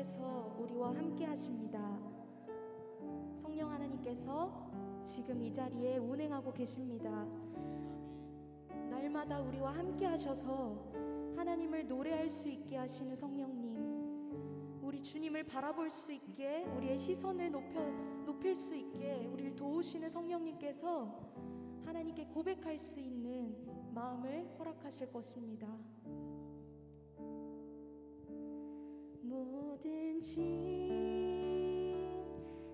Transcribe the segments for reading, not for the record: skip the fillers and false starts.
하나님께서 우리와 함께 하십니다. 성령 하나님께서 지금 이 자리에 운행하고 계십니다. 날마다 우리와 함께 하셔서 하나님을 노래할 수 있게 하시는 성령님, 우리 주님을 바라볼 수 있게, 우리의 시선을 높일 수 있게 우리를 도우시는 성령님께서 하나님께 고백할 수 있는 마음을 허락하실 것입니다. 모든 짐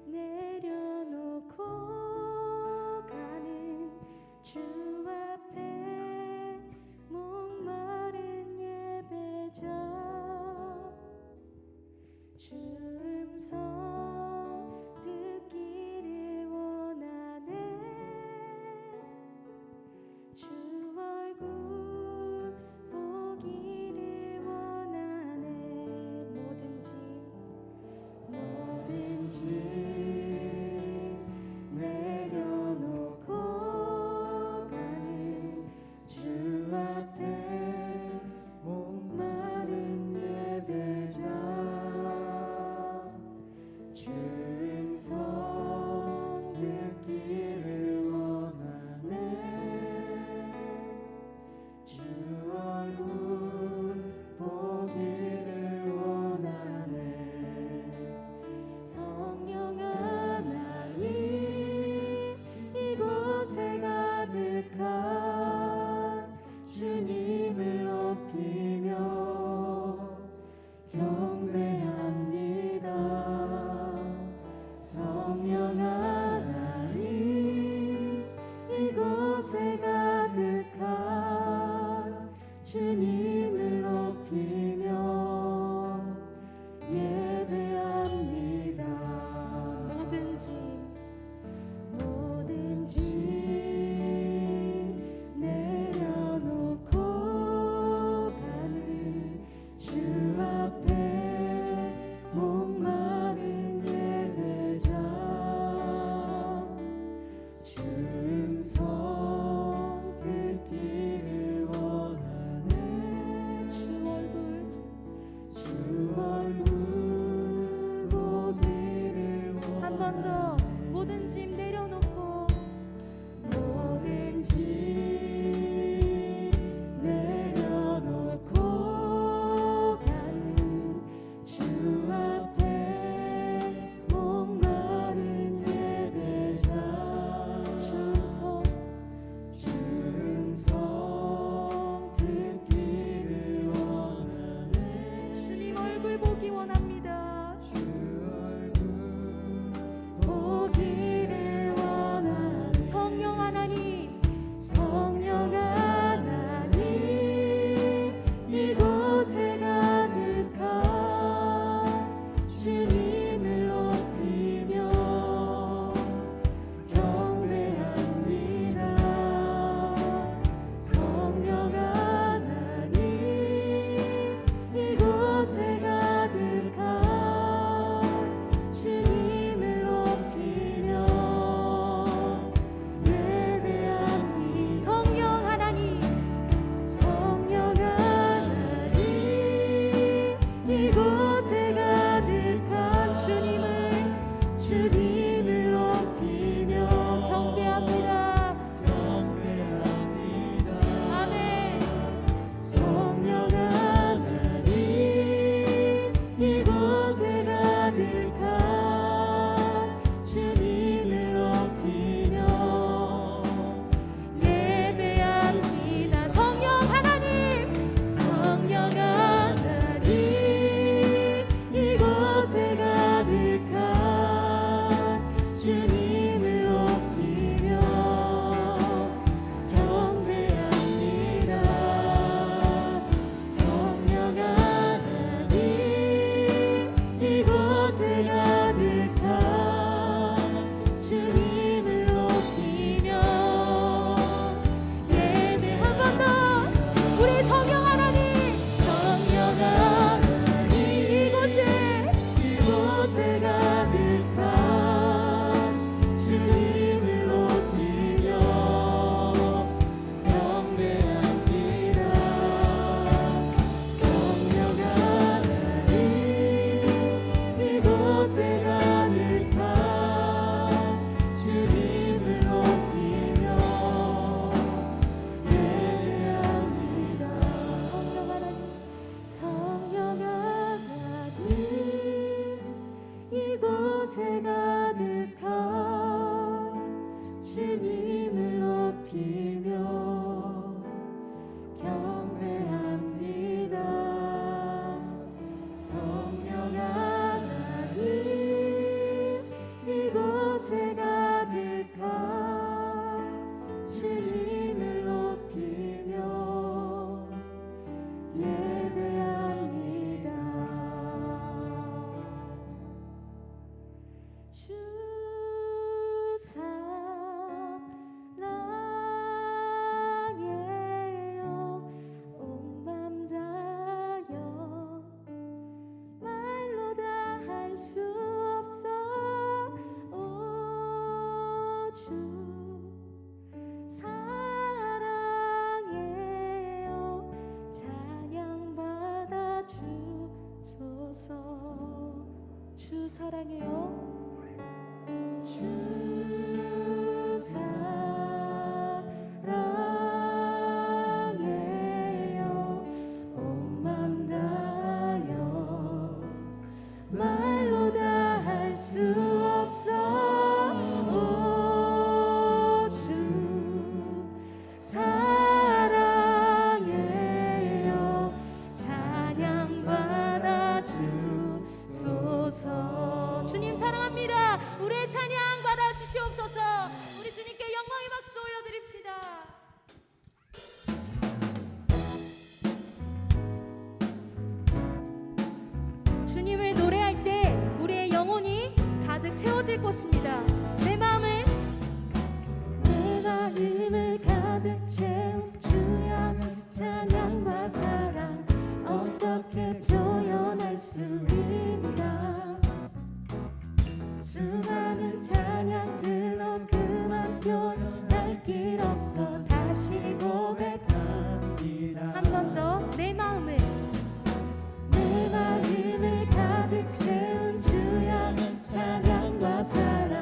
내려놓고 가는 주 앞에 목마른 예배자, 주 음성 듣기를 원하네. 주 얼굴 보기를 원하네. 모든 짐 내려놓고 주님을 높이며 경배합니다. 성령 하나님 이곳에 가득한 주님을 높이며 예배합니다. 주 사랑해요. 온 맘 다여 말로 다 할 수 없어. 오 주 사랑해요. 찬양 받아 주소서. 주 사랑해요. 주 사랑해요. 온 맘 다여 말로 다 할 수 없어. 오 주 사랑해요. 찬양 받아 주소서. 주님 사랑합니다. 우리의 찬양 받아 주시옵소서. 우리 주님께 영광의 박수 올려드립시다. 주님을 노래할 때 우리의 영혼이 가득 채워질 것입니다. 내 마음을 가득 채운 주야 찬양과 사랑 어떻게 표현할 수 있나. 수많은 찬양들로 그만 표현할 길 없어. 다시 고백합니다. 한 번 더 내 마음을 가득 채운 주야 찬양과 사랑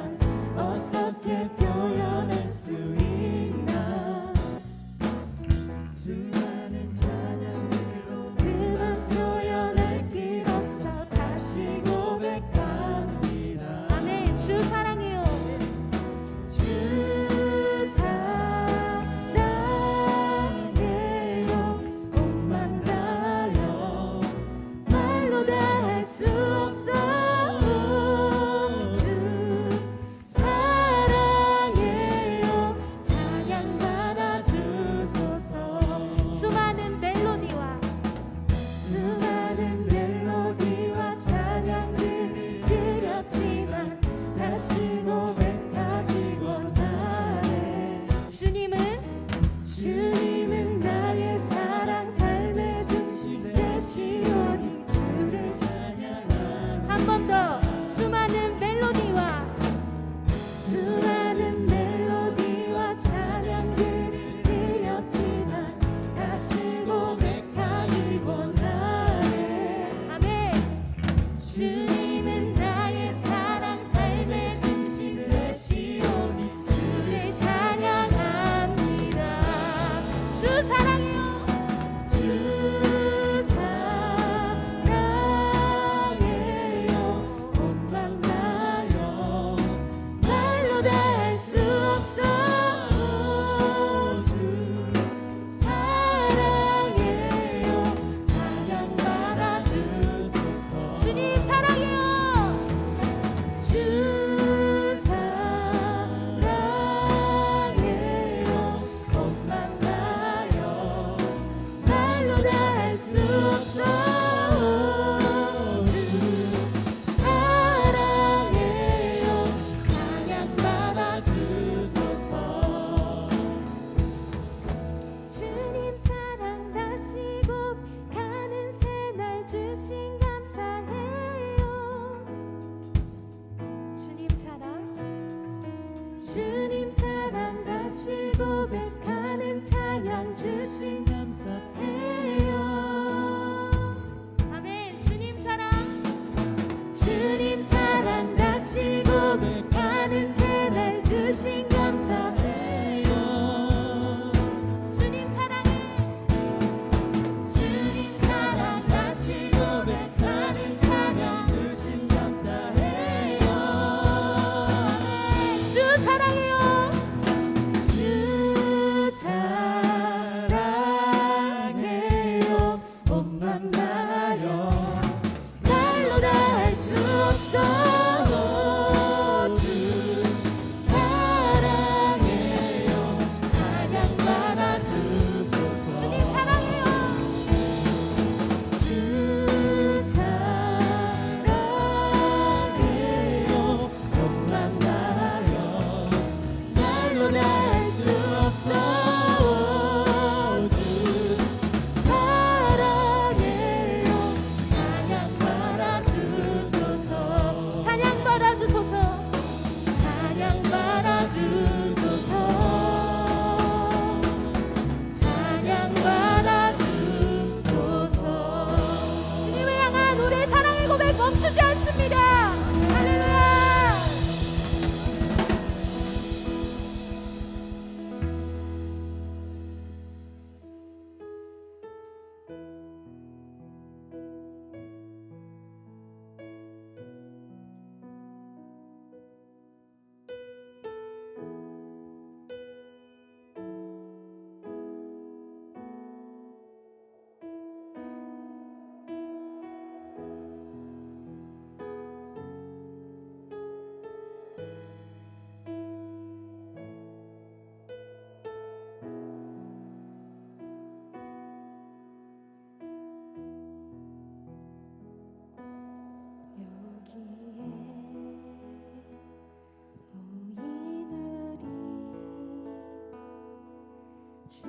주의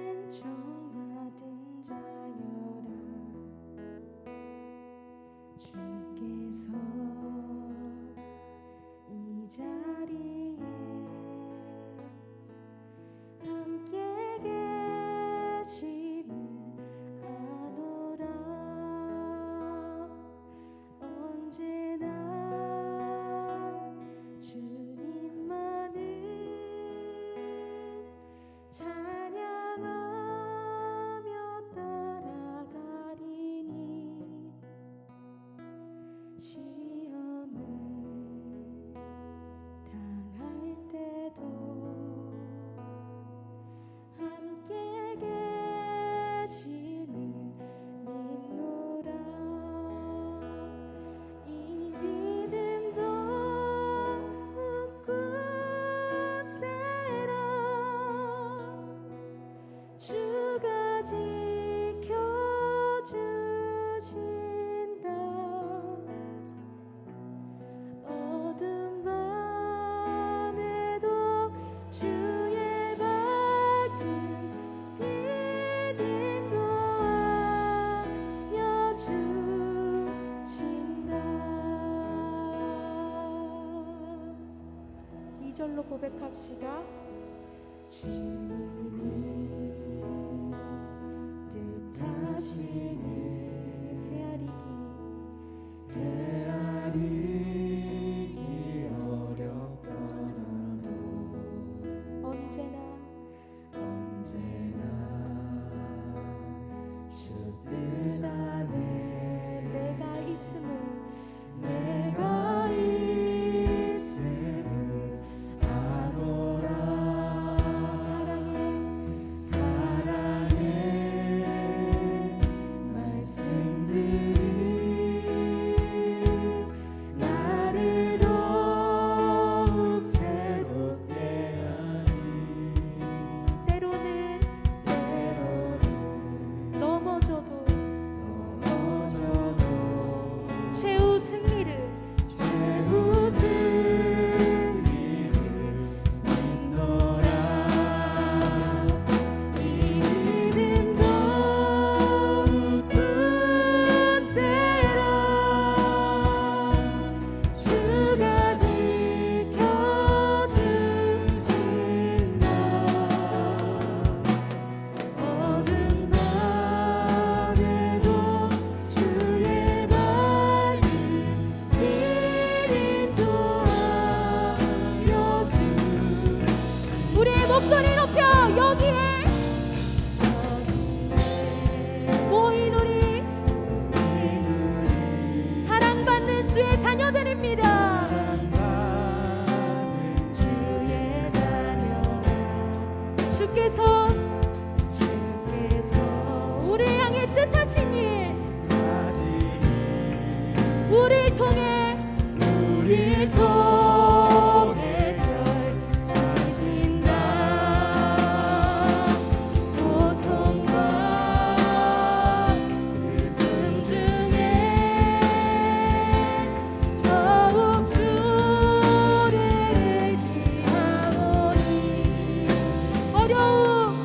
은총 받은 자여라. 주께서 이 자리에 함께 계심을 아노라. 언제나 주님만을 찬양하며 따라가리니 시험을 당할 때도 함께 계심을 믿노라. 이 믿음도 굳세라. 주가 지켜주신다. 어둠 밤에도 주의 밝은 빛 인도하여 주신다. 2절로 고백합시다. 주님이 뜻하시니 헤아리기 어렵더라도 언제나 주 뜻 안에 내가 있음을 아노라. 사랑의 말씀들이 나를 더욱 새롭게 하니 때로는 넘어져도 최후 승리를 믿노라. 이 믿음도 굳세라. 주가 지켜주신다. 어둠 밤에도 주의 밝은 빛 인도하여 주신다. 우리의 목소리 높여 여기에 모인 우리 사랑받는 주의 자녀들입니다. 주의 자녀 주께서 우리를 향해 뜻하신 일 우리를 통해 펼치신다. 고통과 슬픔 중에 더욱 주를 의지하오니 어려움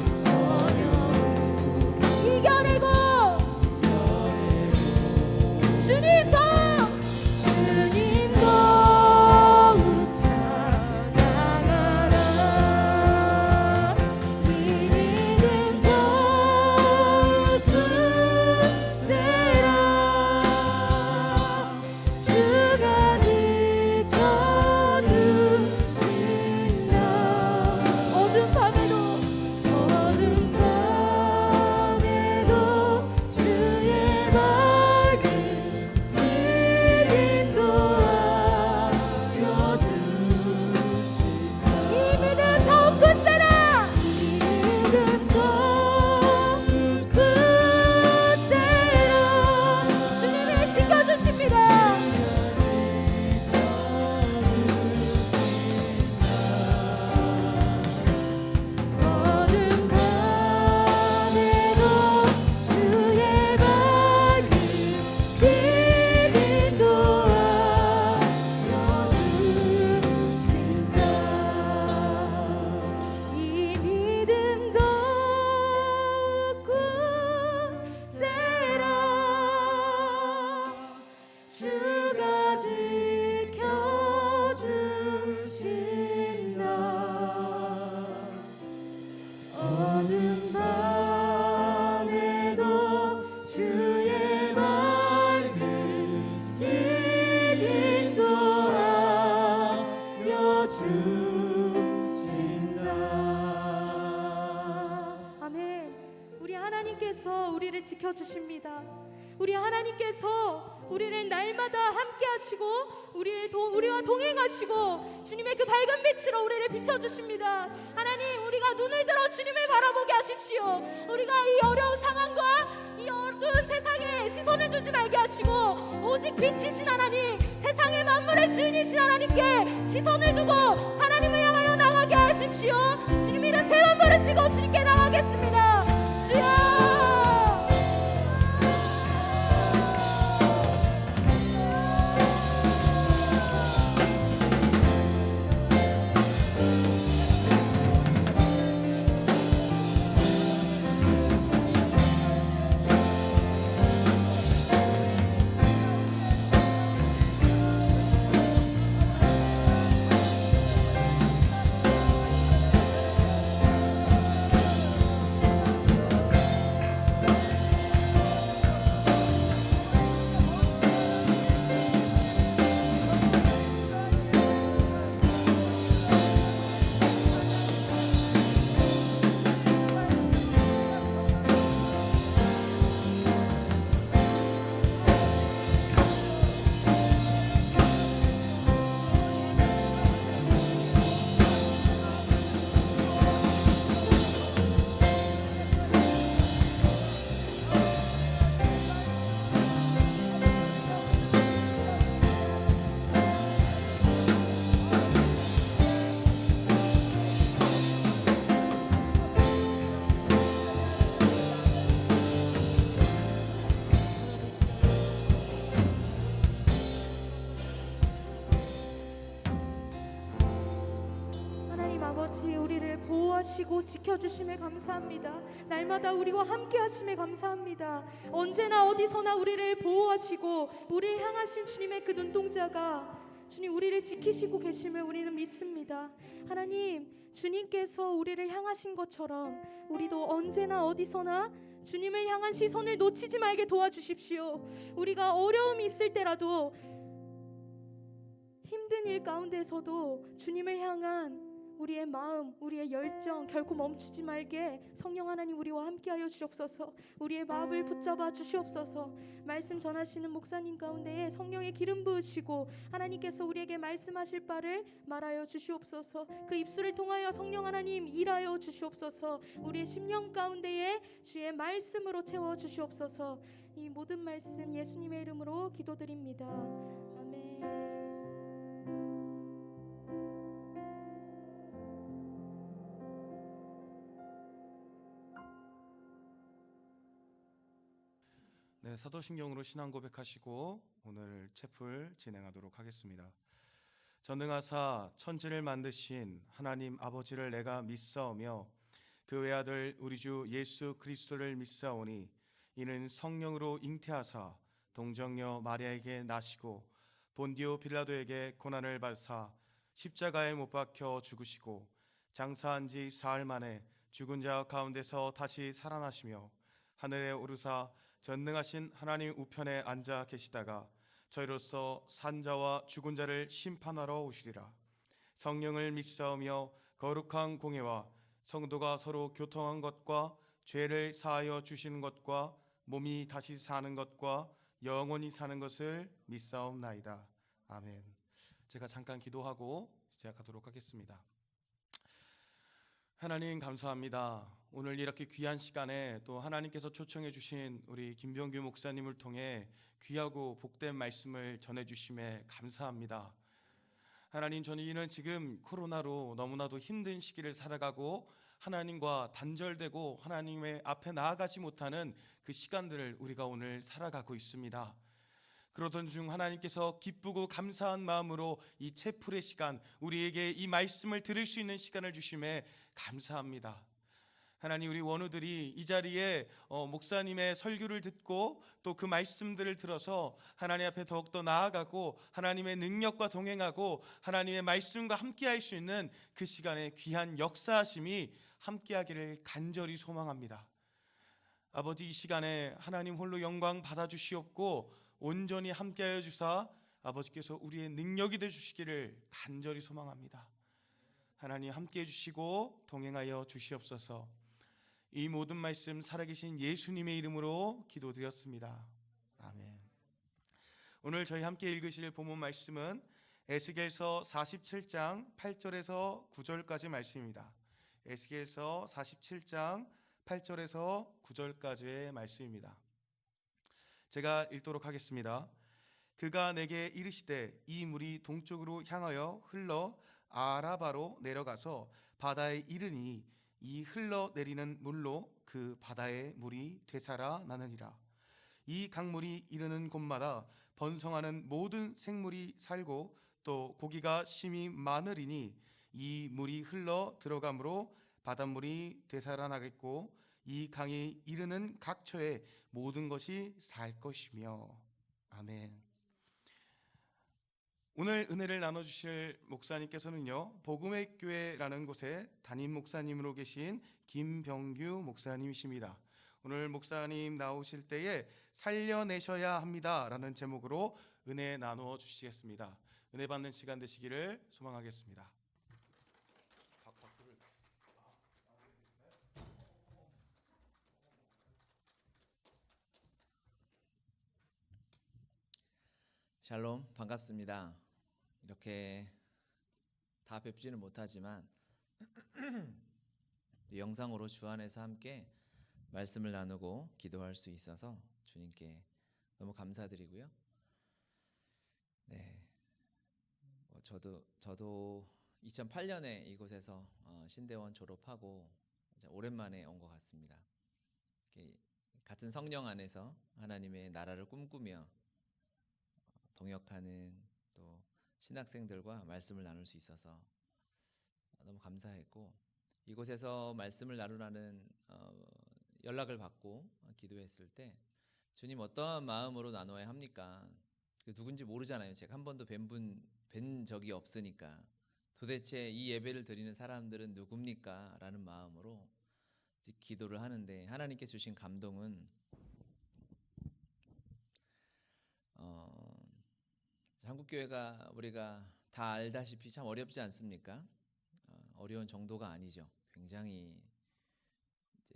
우리를 지켜주십니다. 우리 하나님께서 우리를 날마다 함께 하시고 우리와 동행하시고 주님의 그 밝은 빛으로 우리를 비춰주십니다. 하나님, 우리가 눈을 들어 주님을 바라보게 하십시오. 우리가 이 어려운 상황과 이 어두운 세상에 시선을 두지 말게 하시고 오직 빛이신 하나님, 세상의 만물의 주인이신 하나님께 시선을 두고 하나님을 향하여 나가게 하십시오. 주님 이름 세 번 부르시고 주님께 나가겠습니다. 주여! 아버지, 우리를 보호하시고 지켜주심에 감사합니다. 날마다 우리와 함께 하심에 감사합니다. 언제나 어디서나 우리를 보호하시고 우리를 향하신 주님의 그 눈동자가 주님 우리를 지키시고 계심을 우리는 믿습니다. 하나님, 주님께서 우리를 향하신 것처럼 우리도 언제나 어디서나 주님을 향한 시선을 놓치지 말게 도와주십시오. 우리가 어려움이 있을 때라도 힘든 일 가운데서도 주님을 향한 우리의 마음, 우리의 열정 결코 멈추지 말게 성령 하나님 우리와 함께하여 주옵소서. 우리의 마음을 붙잡아 주시옵소서. 말씀 전하시는 목사님 가운데에 성령의 기름 부으시고 하나님께서 우리에게 말씀하실 바를 말하여 주시옵소서. 그 입술을 통하여 성령 하나님 일하여 주시옵소서. 우리의 심령 가운데에 주의 말씀으로 채워 주시옵소서. 이 모든 말씀 예수님의 이름으로 기도드립니다. 아멘. 네, 사도신경으로 신앙 고백하시고 오늘 채플 진행하도록 하겠습니다. 전능하사 천지를 만드신 하나님 아버지를 내가 믿사오며 그 외아들 우리 주 예수 그리스도를 믿사오니 이는 성령으로 잉태하사 동정녀 마리아에게 나시고 본디오 빌라도에게 고난을 받사 십자가에 못 박혀 죽으시고 장사한 지 사흘 만에 죽은 자 가운데서 다시 살아나시며 하늘에 오르사 전능하신 하나님 우편에 앉아 계시다가 저희로서 산자와 죽은 자를 심판하러 오시리라. 성령을 믿사오며 거룩한 공예와 성도가 서로 교통한 것과 죄를 사하여 주시는 것과 몸이 다시 사는 것과 영원히 사는 것을 믿사옵나이다. 아멘. 제가 잠깐 기도하고 시작하도록 하겠습니다. 하나님 감사합니다. 오늘 이렇게 귀한 시간에 또 하나님께서 초청해 주신 우리 김병규 목사님을 통해 귀하고 복된 말씀을 전해 주심에 감사합니다. 하나님, 저희는 지금 코로나로 너무나도 힘든 시기를 살아가고 하나님과 단절되고 하나님의 앞에 나아가지 못하는 그 시간들을 우리가 오늘 살아가고 있습니다. 그러던 중 하나님께서 기쁘고 감사한 마음으로 이 채플의 시간, 우리에게 이 말씀을 들을 수 있는 시간을 주심에 감사합니다. 하나님, 우리 원우들이 이 자리에 목사님의 설교를 듣고 또 그 말씀들을 들어서 하나님 앞에 더욱더 나아가고 하나님의 능력과 동행하고 하나님의 말씀과 함께할 수 있는 그 시간에 귀한 역사하심이 함께하기를 간절히 소망합니다. 아버지, 이 시간에 하나님 홀로 영광 받아주시옵고 온전히 함께하여 주사 아버지께서 우리의 능력이 되주시기를 간절히 소망합니다. 하나님 함께해 주시고 동행하여 주시옵소서. 이 모든 말씀 살아계신 예수님의 이름으로 기도드렸습니다. 아멘. 오늘 저희 함께 읽으실 본문 말씀은 에스겔서 47장 8절에서 9절까지 말씀입니다. 에스겔서 47장 8절에서 9절까지의 말씀입니다. 제가 읽도록 하겠습니다. 그가 내게 이르시되 이 물이 동쪽으로 향하여 흘러 아라바로 내려가서 바다에 이르니 이 흘러내리는 물로 그 바다의 물이 되살아 나느니라. 이 강물이 이르는 곳마다 번성하는 모든 생물이 살고 또 고기가 심히 많으리니 이 물이 흘러 들어가므로 바닷물이 되살아나겠고 이 강이 이르는 각처에 모든 것이 살 것이며. 아멘. 오늘 은혜를 나눠주실 목사님께서는요, 복음의 교회라는 곳에 담임 목사님으로 계신 김병규 목사님이십니다. 오늘 목사님 나오실 때에 살려내셔야 합니다라는 제목으로 은혜 나누어 주시겠습니다. 은혜 받는 시간 되시기를 소망하겠습니다. 샬롬, 반갑습니다. 이렇게 다 뵙지는 못하지만 영상으로 주 안에서 함께 말씀을 나누고 기도할 수 있어서 주님께 너무 감사드리고요. 네, 저도 2008년에 이곳에서 신대원 졸업하고 오랜만에 온 것 같습니다. 같은 성령 안에서 하나님의 나라를 꿈꾸며 동역하는 또 신학생들과 말씀을 나눌 수 있어서 너무 감사했고, 이곳에서 말씀을 나누라는 연락을 받고 기도했을 때 주님 어떠한 마음으로 나눠야 합니까? 누군지 모르잖아요. 제가 한 번도 뵌 적이 없으니까 도대체 이 예배를 드리는 사람들은 누굽니까? 라는 마음으로 기도를 하는데 하나님께 주신 감동은 한국교회가 우리가 다 알다시피 참 어렵지 않습니까? 어려운 정도가 아니죠. 굉장히 이제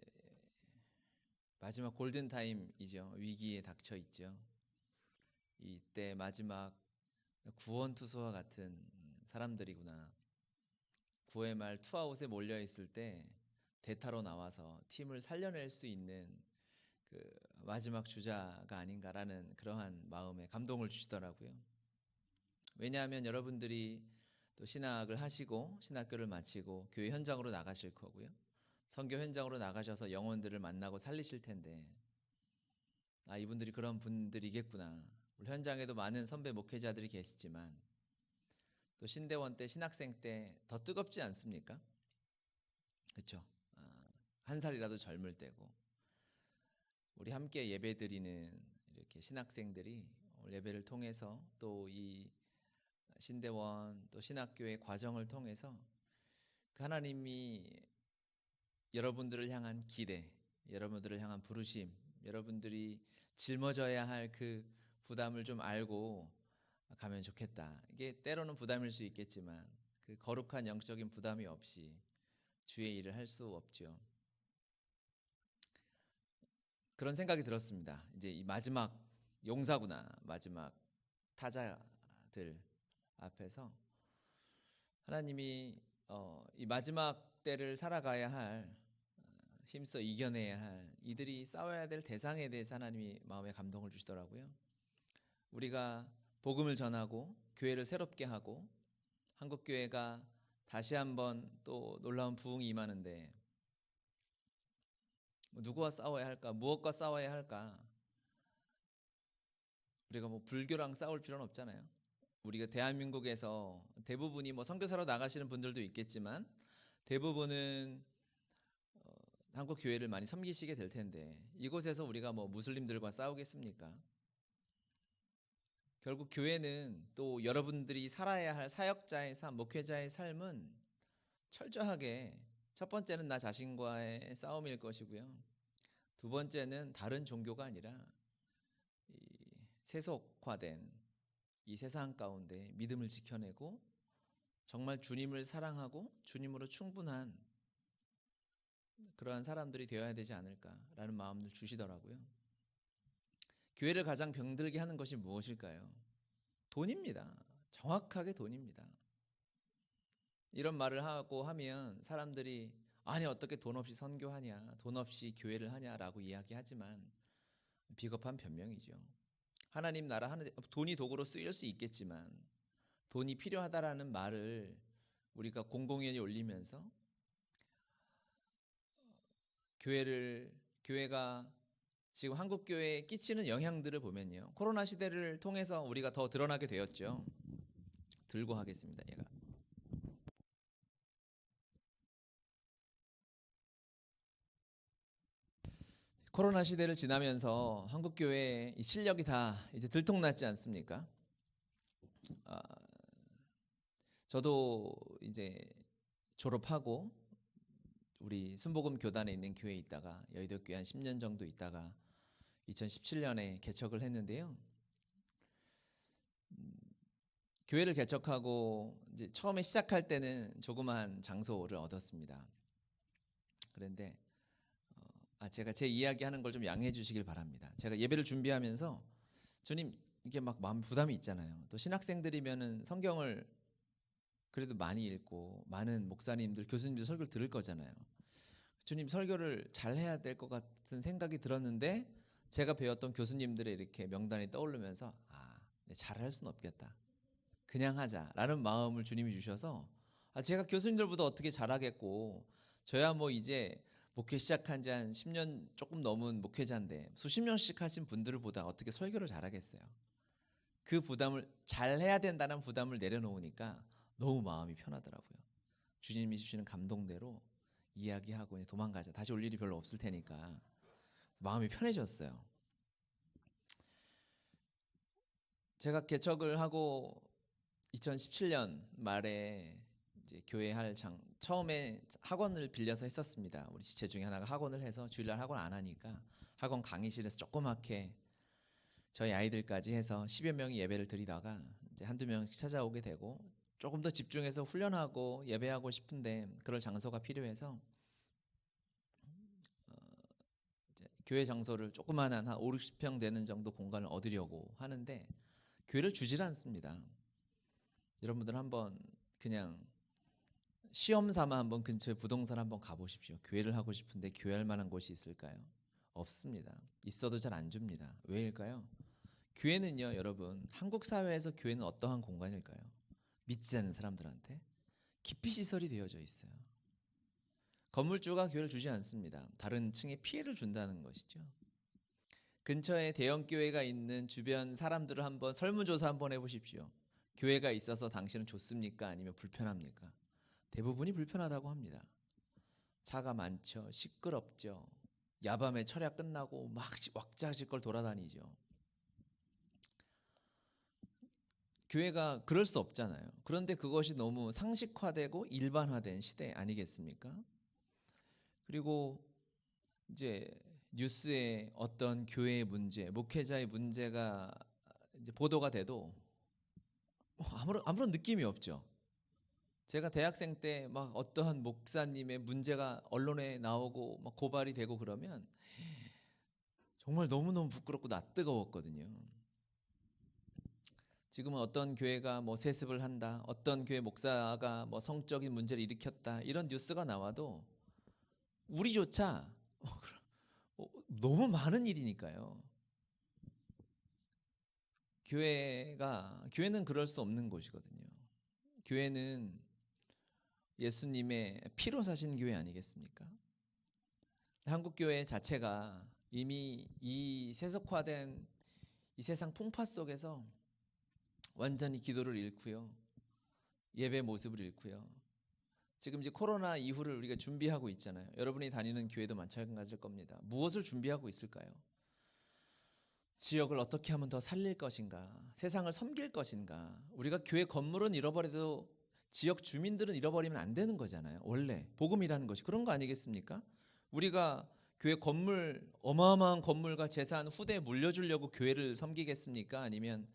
마지막 골든타임이죠. 위기에 닥쳐 있죠. 이때 마지막 구원투수와 같은 사람들이구나. 9회 말 투아웃에 몰려 있을 때 대타로 나와서 팀을 살려낼 수 있는 그 마지막 주자가 아닌가라는 그러한 마음에 감동을 주시더라고요. 왜냐하면 여러분들이 또 신학을 하시고 신학교를 마치고 교회 현장으로 나가실 거고요. 선교 현장으로 나가셔서 영혼들을 만나고 살리실 텐데, 이분들이 그런 분들이겠구나. 우리 현장에도 많은 선배 목회자들이 계시지만 또 신대원 때 신학생 때 더 뜨겁지 않습니까? 그렇죠? 한 살이라도 젊을 때고 우리 함께 예배드리는 이렇게 신학생들이 예배를 통해서 또 이 신대원 또 신학교의 과정을 통해서 그 하나님이 여러분들을 향한 기대, 여러분들을 향한 부르심, 여러분들이 짊어져야 할 그 부담을 좀 알고 가면 좋겠다. 이게 때로는 부담일 수 있겠지만 그 거룩한 영적인 부담이 없이 주의 일을 할 수 없죠. 그런 생각이 들었습니다. 이제 이 마지막 용사구나, 마지막 타자들 앞에서 하나님이 이 마지막 때를 살아가야 할, 힘써 이겨내야 할 이들이 싸워야 될 대상에 대해서 하나님이 마음에 감동을 주시더라고요. 우리가 복음을 전하고 교회를 새롭게 하고 한국교회가 다시 한번 또 놀라운 부흥이 임하는데 누구와 싸워야 할까? 무엇과 싸워야 할까? 우리가 불교랑 싸울 필요는 없잖아요. 우리가 대한민국에서 대부분이 선교사로 나가시는 분들도 있겠지만 대부분은 한국 교회를 많이 섬기시게 될 텐데 이곳에서 우리가 무슬림들과 싸우겠습니까? 결국 교회는 또 여러분들이 살아야 할 사역자의 삶, 목회자의 삶은 철저하게 첫 번째는 나 자신과의 싸움일 것이고요. 두 번째는 다른 종교가 아니라 이 세속화된 이 세상 가운데 믿음을 지켜내고 정말 주님을 사랑하고 주님으로 충분한 그러한 사람들이 되어야 되지 않을까라는 마음을 주시더라고요. 교회를 가장 병들게 하는 것이 무엇일까요? 돈입니다. 정확하게 돈입니다. 이런 말을 하고 하면 사람들이 아니 어떻게 돈 없이 선교하냐, 돈 없이 교회를 하냐라고 이야기하지만 비겁한 변명이죠. 하나님 나라 하는 돈이 도구로 쓰일 수 있겠지만 돈이 필요하다라는 말을 우리가 공공연히 올리면서 교회가 지금 한국 교회에 끼치는 영향들을 보면요. 코로나 시대를 통해서 우리가 더 드러나게 되었죠. 들고 하겠습니다. 얘가. 코로나 시대를 지나면서 한국 교회의 실력이 다 이제 들통났지 않습니까? 저도 이제 졸업하고 우리 순복음 교단에 있는 교회에 있다가 여의도 교회 한 10년 정도 있다가 2017년에 개척을 했는데요. 교회를 개척하고 이제 처음에 시작할 때는 조그마한 장소를 얻었습니다. 그런데 제가 제 이야기하는 걸 좀 양해해 주시길 바랍니다. 제가 예배를 준비하면서 주님 이게 막 마음 부담이 있잖아요. 또 신학생들이면은 성경을 그래도 많이 읽고 많은 목사님들, 교수님들 설교를 들을 거잖아요. 주님 설교를 잘 해야 될 것 같은 생각이 들었는데 제가 배웠던 교수님들의 이렇게 명단이 떠오르면서 잘할 수는 없겠다. 그냥 하자라는 마음을 주님이 주셔서 제가 교수님들보다 어떻게 잘하겠고 저야 뭐 이제 목회 시작한 지 한 10년 조금 넘은 목회자인데 수십 년씩 하신 분들보다 어떻게 설교를 잘하겠어요. 그 부담을 잘해야 된다는 부담을 내려놓으니까 너무 마음이 편하더라고요. 주님이 주시는 감동대로 이야기하고 이제 도망가자. 다시 올 일이 별로 없을 테니까 마음이 편해졌어요. 제가 개척을 하고 2017년 말에 이제 교회 처음에 학원을 빌려서 했었습니다. 우리 지체 중에 하나가 학원을 해서 주일날 학원 안 하니까 학원 강의실에서 조그맣게 저희 아이들까지 해서 10여 명이 예배를 드리다가 이제 한두 명씩 찾아오게 되고 조금 더 집중해서 훈련하고 예배하고 싶은데 그럴 장소가 필요해서 이제 교회 장소를 조그만한 한 5, 60평 되는 정도 공간을 얻으려고 하는데 교회를 주질 않습니다. 여러분들 한번 그냥 시험 삼아 한번 근처에 부동산 한번 가보십시오. 교회를 하고 싶은데 교회할 만한 곳이 있을까요? 없습니다. 있어도 잘 안 줍니다. 왜일까요? 교회는요, 여러분, 한국 사회에서 교회는 어떠한 공간일까요? 믿지 않는 사람들한테 기피 시설이 되어져 있어요. 건물주가 교회를 주지 않습니다. 다른 층에 피해를 준다는 것이죠. 근처에 대형 교회가 있는 주변 사람들을 한번 설문조사 한번 해보십시오. 교회가 있어서 당신은 좋습니까? 아니면 불편합니까? 대부분이 불편하다고 합니다. 차가 많죠. 시끄럽죠. 야밤에 철야 끝나고 막 왁자지껄 돌아다니죠. 교회가 그럴 수 없잖아요. 그런데 그것이 너무 상식화되고 일반화된 시대 아니겠습니까? 그리고 이제 뉴스에 어떤 교회의 문제, 목회자의 문제가 이제 보도가 돼도 아무런 느낌이 없죠. 제가 대학생 때 막 어떠한 목사님의 문제가 언론에 나오고 막 고발이 되고 그러면 정말 너무너무 부끄럽고 낯뜨거웠거든요. 지금은 어떤 교회가 뭐 세습을 한다, 어떤 교회 목사가 뭐 성적인 문제를 일으켰다 이런 뉴스가 나와도 우리조차 너무 많은 일이니까요. 교회는 그럴 수 없는 곳이거든요. 교회는 예수님의 피로 사신 교회 아니겠습니까? 한국 교회 자체가 이미 이 세속화된 이 세상 풍파 속에서 완전히 기도를 잃고요. 예배 모습을 잃고요. 지금 이제 코로나 이후를 우리가 준비하고 있잖아요. 여러분이 다니는 교회도 마찬가지일 겁니다. 무엇을 준비하고 있을까요? 지역을 어떻게 하면 더 살릴 것인가? 세상을 섬길 것인가? 우리가 교회 건물은 잃어버려도 지역 주민들은 잃어버리면 안 되는 거잖아요. 원래 복음이라는 것이 그런 거 아니겠습니까? 우리가 교회 건물, 어마어마한 건물과 재산 후대에 물려주려고 교회를 섬기겠습니까? 아니면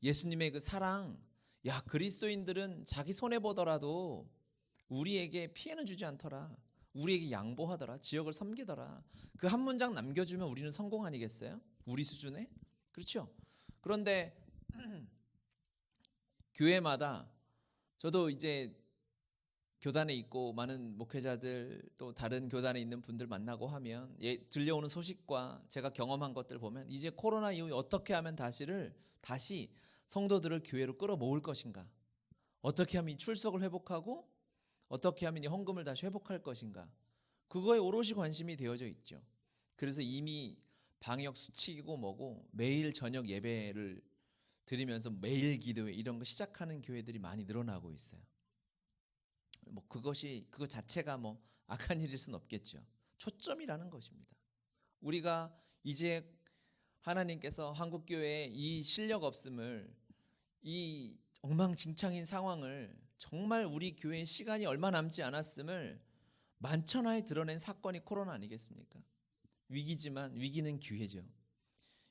예수님의 그 사랑, 그리스도인들은 자기 손해 보더라도 우리에게 피해는 주지 않더라. 우리에게 양보하더라. 지역을 섬기더라. 그 한 문장 남겨주면 우리는 성공 아니겠어요? 우리 수준에? 그렇죠? 그런데 교회마다 저도 이제 교단에 있고 많은 목회자들 또 다른 교단에 있는 분들 만나고 하면 들려오는 소식과 제가 경험한 것들 보면 이제 코로나 이후에 어떻게 하면 다시 성도들을 교회로 끌어모을 것인가, 어떻게 하면 이 출석을 회복하고 어떻게 하면 이 헌금을 다시 회복할 것인가, 그거에 오롯이 관심이 되어져 있죠. 그래서 이미 방역 수칙이고 뭐고 매일 저녁 예배를 드리면서 매일 기도회 이런 거 시작하는 교회들이 많이 늘어나고 있어요. 뭐 그거 자체가 뭐 악한 일일 수는 없겠죠. 초점이라는 것입니다. 우리가 이제 하나님께서 한국 교회의 이 실력 없음을, 이 엉망진창인 상황을, 정말 우리 교회의 시간이 얼마 남지 않았음을 만천하에 드러낸 사건이 코로나 아니겠습니까? 위기지만 위기는 기회죠.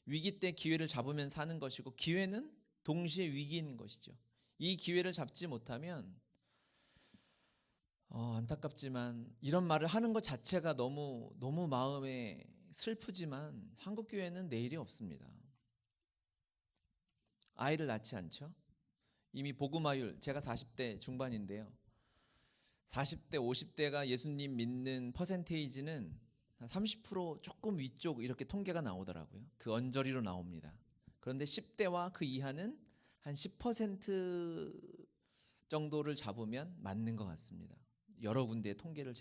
위기 때 기회를 잡으면 사는 것이고 기회는 동시에 위기인 것이죠. 이 기회를 잡지 못하면 안타깝지만 이런 말을 하는 것 자체가 너무 마음에 슬프지만 한국 교회는 내일이 없습니다. 아이를 낳지 않죠. 이미 복음화율, 제가 40대 중반인데요. 40대, 50대가 예수님 믿는 퍼센테이지는 한 30% 조금 위쪽 이렇게 통계가 나오더라고요. 그 언저리로 나옵니다. 그런데 10대와 그 이하는 한 10% 정도를 잡으면 맞는 것 같습니다. 여러 군데의 통계를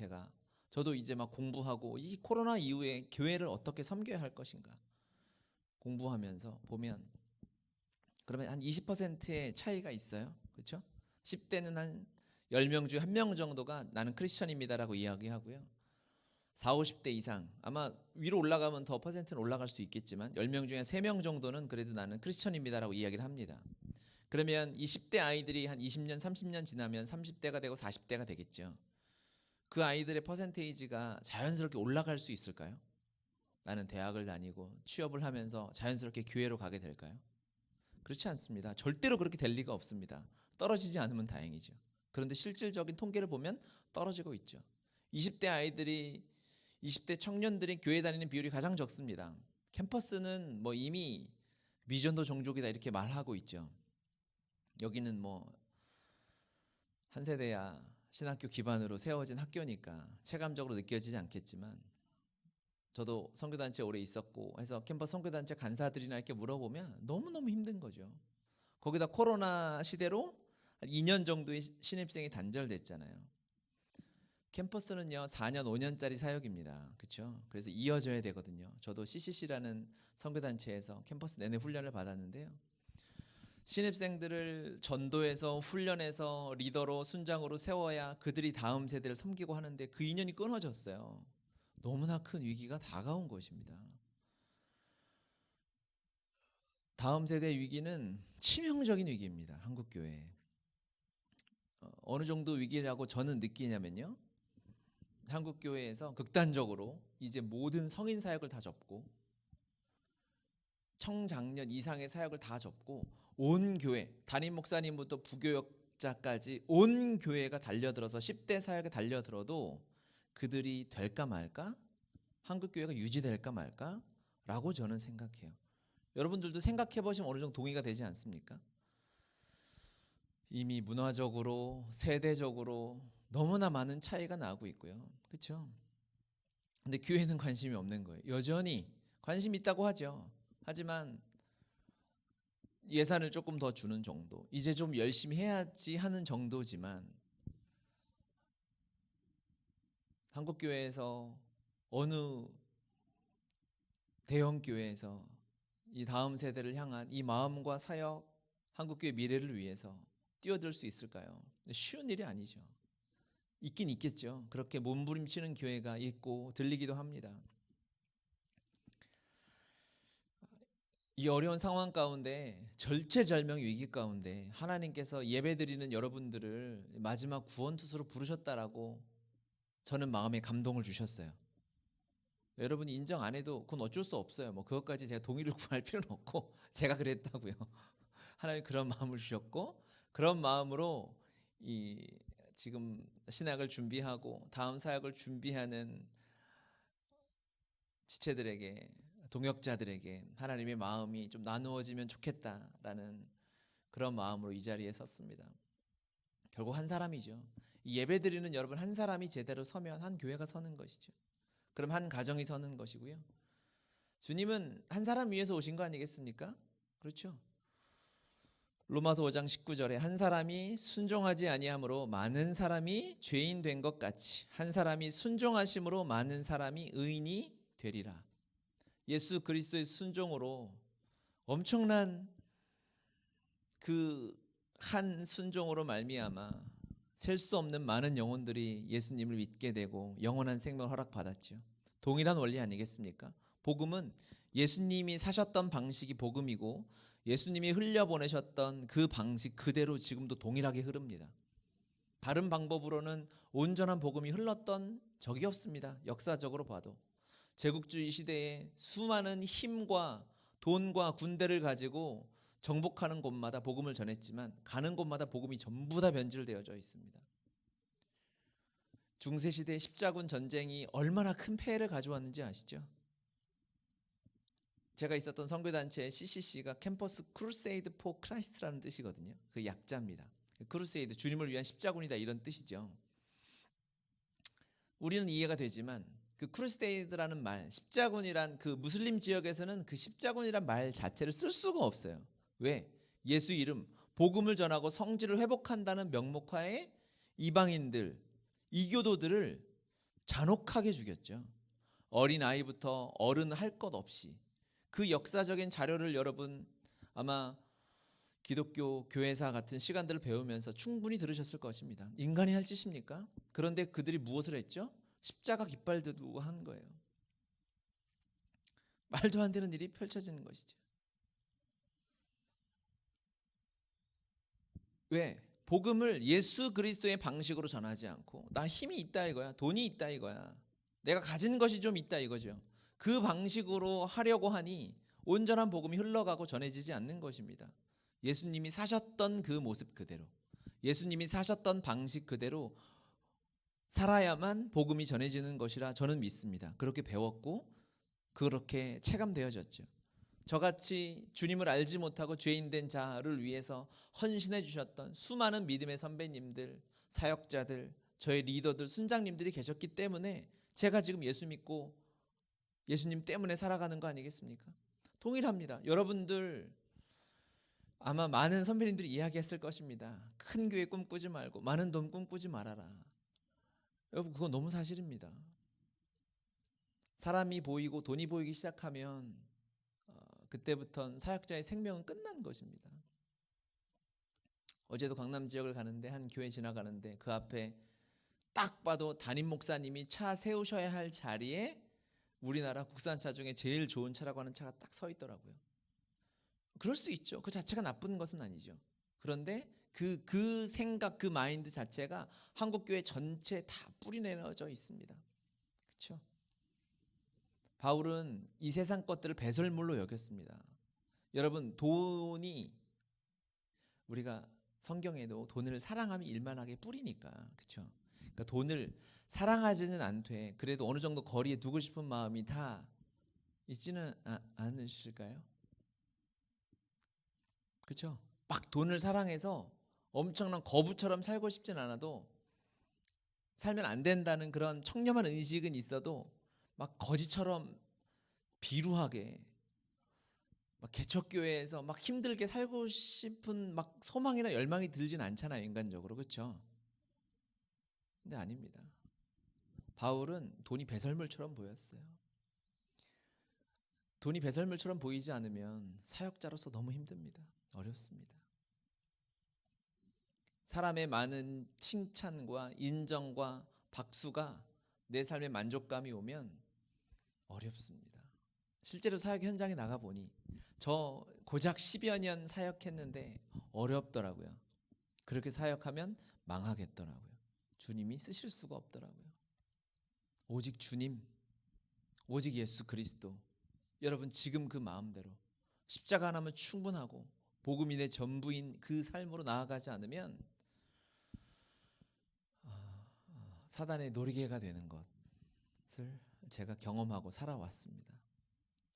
저도 이제 막 공부하고 이 코로나 이후에 교회를 어떻게 섬겨야 할 것인가 공부하면서 보면 그러면 한 20%의 차이가 있어요. 그렇죠? 10대는 한 10명 중에 1명 정도가 나는 크리스천입니다라고 이야기하고요. 40, 50대 이상, 아마 위로 올라가면 더 퍼센트는 올라갈 수 있겠지만 10명 중에 3명 정도는 그래도 나는 크리스천입니다라고 이야기를 합니다. 그러면 이 10대 아이들이 한 20년, 30년 지나면 30대가 되고 40대가 되겠죠. 그 아이들의 퍼센테이지가 자연스럽게 올라갈 수 있을까요? 나는 대학을 다니고 취업을 하면서 자연스럽게 교회로 가게 될까요? 그렇지 않습니다. 절대로 그렇게 될 리가 없습니다. 떨어지지 않으면 다행이죠. 그런데 실질적인 통계를 보면 떨어지고 있죠. 20대 아이들이 20대 청년들이 교회 다니는 비율이 가장 적습니다. 캠퍼스는 뭐 이미 미전도 종족이다 이렇게 말하고 있죠. 여기는 뭐 한 세대야 신학교 기반으로 세워진 학교니까 체감적으로 느껴지지 않겠지만 저도 선교단체에 오래 있었고 해서 캠퍼스 선교단체 간사들이나 이렇게 물어보면 너무너무 힘든 거죠. 거기다 코로나 시대로 한 2년 정도의 신입생이 단절됐잖아요. 캠퍼스는요 4년 5년짜리 사역입니다. 그렇죠? 그래서 이어져야 되거든요. 저도 CCC라는 선교단체에서 캠퍼스 내내 훈련을 받았는데요. 신입생들을 전도해서 훈련해서 리더로 순장으로 세워야 그들이 다음 세대를 섬기고 하는데 그 인연이 끊어졌어요. 너무나 큰 위기가 다가온 것입니다. 다음 세대의 위기는 치명적인 위기입니다. 한국 교회. 어느 정도 위기라고 저는 느끼냐면요. 한국 교회에서 극단적으로 이제 모든 성인 사역을 다 접고 청장년 이상의 사역을 다 접고 온 교회, 담임 목사님부터 부교역자까지 온 교회가 달려들어서 10대 사역에 달려들어도 그들이 될까 말까? 한국 교회가 유지될까 말까? 라고 저는 생각해요. 여러분들도 생각해 보시면 어느 정도 동의가 되지 않습니까? 이미 문화적으로, 세대적으로 너무나 많은 차이가 나고 있고요. 그렇죠? 근데 교회는 관심이 없는 거예요. 여전히 관심이 있다고 하죠. 하지만 예산을 조금 더 주는 정도, 이제 좀 열심히 해야지 하는 정도지만 한국 교회에서 어느 대형 교회에서 이 다음 세대를 향한 이 마음과 사역, 한국 교회 미래를 위해서 뛰어들 수 있을까요? 쉬운 일이 아니죠. 있긴 있겠죠. 그렇게 몸부림치는 교회가 있고 들리기도 합니다. 이 어려운 상황 가운데 절체절명 위기 가운데 하나님께서 예배드리는 여러분들을 마지막 구원투수로 부르셨다라고 저는 마음에 감동을 주셨어요. 여러분이 인정 안 해도 그건 어쩔 수 없어요. 뭐 그것까지 제가 동의를 구할 필요는 없고 제가 그랬다고요. 하나님 그런 마음을 주셨고 그런 마음으로 이 지금 신학을 준비하고 다음 사역을 준비하는 지체들에게, 동역자들에게 하나님의 마음이 좀 나누어지면 좋겠다라는 그런 마음으로 이 자리에 섰습니다. 결국 한 사람이죠. 이 예배드리는 여러분 한 사람이 제대로 서면 한 교회가 서는 것이죠. 그럼 한 가정이 서는 것이고요. 주님은 한 사람 위해서 오신 거 아니겠습니까? 그렇죠. 로마서 5장 19절에 한 사람이 순종하지 아니함으로 많은 사람이 죄인 된 것 같이 한 사람이 순종하심으로 많은 사람이 의인이 되리라. 예수 그리스도의 순종으로 엄청난 그 한 순종으로 말미암아 셀 수 없는 많은 영혼들이 예수님을 믿게 되고 영원한 생명을 허락받았죠. 동일한 원리 아니겠습니까? 복음은 예수님이 사셨던 방식이 복음이고 예수님이 흘려보내셨던 그 방식 그대로 지금도 동일하게 흐릅니다. 다른 방법으로는 온전한 복음이 흘렀던 적이 없습니다. 역사적으로 봐도. 제국주의 시대에 수많은 힘과 돈과 군대를 가지고 정복하는 곳마다 복음을 전했지만 가는 곳마다 복음이 전부 다 변질되어져 있습니다. 중세시대 십자군 전쟁이 얼마나 큰 폐해를 가져왔는지 아시죠? 제가 있었던 선교단체 CCC가 캠퍼스 크루세이드 포 크라이스트라는 뜻이거든요. 그 약자입니다. 크루세이드, 주님을 위한 십자군이다 이런 뜻이죠. 우리는 이해가 되지만 그 크루세이드라는 말, 십자군이란 그 무슬림 지역에서는 그 십자군이란 말 자체를 쓸 수가 없어요. 왜? 예수 이름, 복음을 전하고 성지를 회복한다는 명목하에 이방인들, 이교도들을 잔혹하게 죽였죠. 어린 아이부터 어른 할 것 없이. 그 역사적인 자료를 여러분 아마 기독교 교회사 같은 시간들을 배우면서 충분히 들으셨을 것입니다. 인간이 할 짓입니까? 그런데 그들이 무엇을 했죠? 십자가 깃발 들고 한 거예요. 말도 안 되는 일이 펼쳐지는 것이죠. 왜? 복음을 예수 그리스도의 방식으로 전하지 않고 나 힘이 있다 이거야. 돈이 있다 이거야. 내가 가진 것이 좀 있다 이거죠. 그 방식으로 하려고 하니 온전한 복음이 흘러가고 전해지지 않는 것입니다. 예수님이 사셨던 그 모습 그대로, 예수님이 사셨던 방식 그대로 살아야만 복음이 전해지는 것이라 저는 믿습니다. 그렇게 배웠고 그렇게 체감되어졌죠. 저같이 주님을 알지 못하고 죄인 된 자를 위해서 헌신해 주셨던 수많은 믿음의 선배님들, 사역자들, 저의 리더들, 순장님들이 계셨기 때문에 제가 지금 예수 믿고 예수님 때문에 살아가는 거 아니겠습니까? 동일합니다. 여러분들 아마 많은 선배님들이 이야기했을 것입니다. 큰 교회 꿈꾸지 말고 많은 돈 꿈꾸지 말아라. 여러분 그건 너무 사실입니다. 사람이 보이고 돈이 보이기 시작하면 그때부터는 사역자의 생명은 끝난 것입니다. 어제도 강남 지역을 가는데 한 교회 지나가는데 그 앞에 딱 봐도 담임 목사님이 차 세우셔야 할 자리에 우리나라 국산차 중에 제일 좋은 차라고 하는 차가 딱 서 있더라고요. 그럴 수 있죠. 그 자체가 나쁜 것은 아니죠. 그런데 그 생각, 그 마인드 자체가 한국 교회 전체에 다 뿌리내려져 있습니다. 그렇죠? 바울은 이 세상 것들을 배설물로 여겼습니다. 여러분 돈이 우리가 성경에도 돈을 사랑하면 일만하게 뿌리니까 그렇죠? 그러니까 돈을 사랑하지는 않되 그래도 어느 정도 거리에 두고 싶은 마음이 다 있지는 않으실까요? 그렇죠? 막 돈을 사랑해서 엄청난 거부처럼 살고 싶진 않아도 살면 안 된다는 그런 청렴한 의식은 있어도 막 거지처럼 비루하게 막 개척교회에서 막 힘들게 살고 싶은 막 소망이나 열망이 들진 않잖아요, 인간적으로. 그렇죠? 근데 아닙니다. 바울은 돈이 배설물처럼 보였어요. 돈이 배설물처럼 보이지 않으면 사역자로서 너무 힘듭니다. 어렵습니다. 사람의 많은 칭찬과 인정과 박수가 내 삶에 만족감이 오면 어렵습니다. 실제로 사역 현장에 나가보니 저 고작 10여 년 사역했는데 어렵더라고요. 그렇게 사역하면 망하겠더라고요. 주님이 쓰실 수가 없더라고요. 오직 주님, 오직 예수 그리스도. 여러분 지금 그 마음대로 십자가 하나면 충분하고 복음이 내 전부인 그 삶으로 나아가지 않으면 사단의 놀이개가 되는 것을 제가 경험하고 살아왔습니다.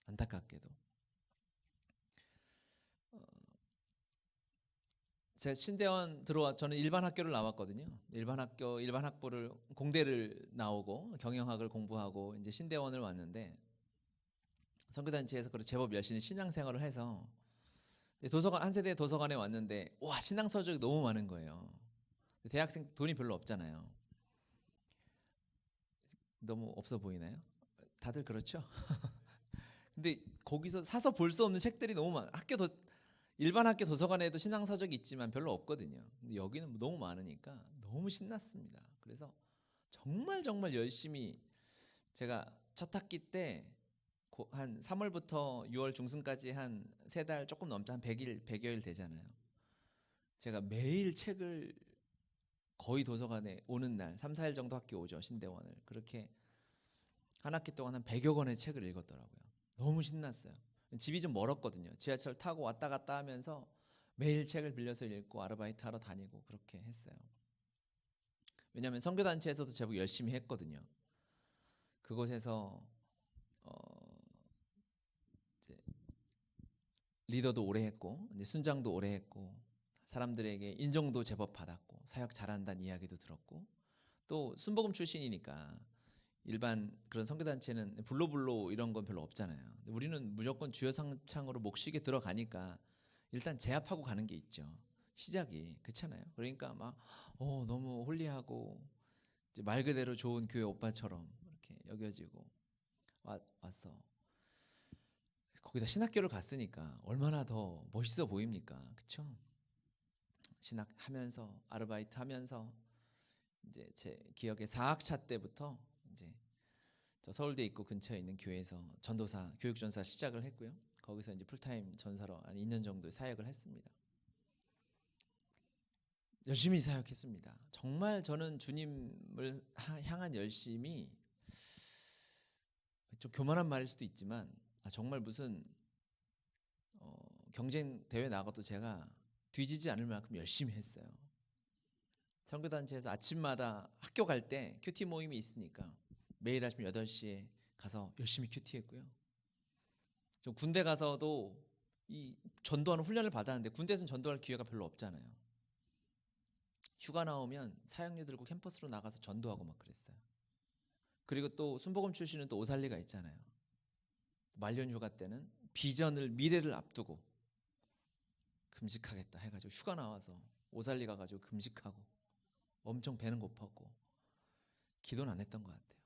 안타깝게도. 제가 신대원 저는 일반 학교를 나왔거든요. 일반 학부를 공대를 나오고 경영학을 공부하고 이제 신대원을 왔는데 선교단체에서 그렇게 제법 열심히 신앙생활을 해서 도서관 한 세대 도서관에 왔는데 와 신앙 서적이 너무 많은 거예요. 대학생 돈이 별로 없잖아요. 너무 없어 보이나요? 다들 그렇죠? 근데 거기서 사서 볼 수 없는 책들이 너무 많아. 일반 학교 도서관에도 신앙 서적이 있지만 별로 없거든요. 근데 여기는 너무 많으니까 너무 신났습니다. 그래서 정말 열심히 제가 첫 학기 때 한 3월부터 6월 중순까지 한 3달 조금 넘죠. 한 100여일 되잖아요. 제가 매일 책을 거의 도서관에 오는 날 3, 4일 정도 학교 오죠. 신대원을. 그렇게 한 학기 동안 한 100여 권의 책을 읽었더라고요. 너무 신났어요. 집이 좀 멀었거든요. 지하철 타고 왔다 갔다 하면서 매일 책을 빌려서 읽고 아르바이트 하러 다니고 그렇게 했어요. 왜냐하면 선교단체에서도 제법 열심히 했거든요. 그곳에서 이제 리더도 오래 했고 이제 순장도 오래 했고 사람들에게 인정도 제법 받았고 사역 잘한다는 이야기도 들었고 또 순복음 출신이니까 일반 그런 선교단체는 불로불로 이런 건 별로 없잖아요. 우리는 무조건 주여 상창으로 목식에 들어가니까 일단 제압하고 가는 게 있죠. 시작이 그렇잖아요. 그러니까 막 너무 홀리하고 이제 말 그대로 좋은 교회 오빠처럼 이렇게 여겨지고 왔어. 거기다 신학교를 갔으니까 얼마나 더 멋있어 보입니까? 그렇죠? 신학하면서 아르바이트 하면서 이제 제 기억에 4학차 때부터 이제 저 서울대 입구 근처에 있는 교회에서 전도사 교육전사 시작을 했고요. 거기서 이제 풀타임 전사로 한 2년 정도 사역을 했습니다. 열심히 사역했습니다. 정말 저는 주님을 향한 열심이 좀 교만한 말일 수도 있지만 정말 무슨 경쟁 대회 나가도 제가 뒤지지 않을 만큼 열심히 했어요. 선교단체에서 아침마다 학교 갈 때 큐티 모임이 있으니까 매일 아침 8시에 가서 열심히 큐티했고요. 저 군대 가서도 이 전도하는 훈련을 받았는데 군대에서는 전도할 기회가 별로 없잖아요. 휴가 나오면 사역료 들고 캠퍼스로 나가서 전도하고 막 그랬어요. 그리고 또 순복음 출신은 또 오살리가 있잖아요. 말년 휴가 때는 미래를 앞두고 금식하겠다 해가지고 휴가 나와서 오살리 가가지고 금식하고 엄청 배는 고팠고 기도는 안 했던 것 같아요.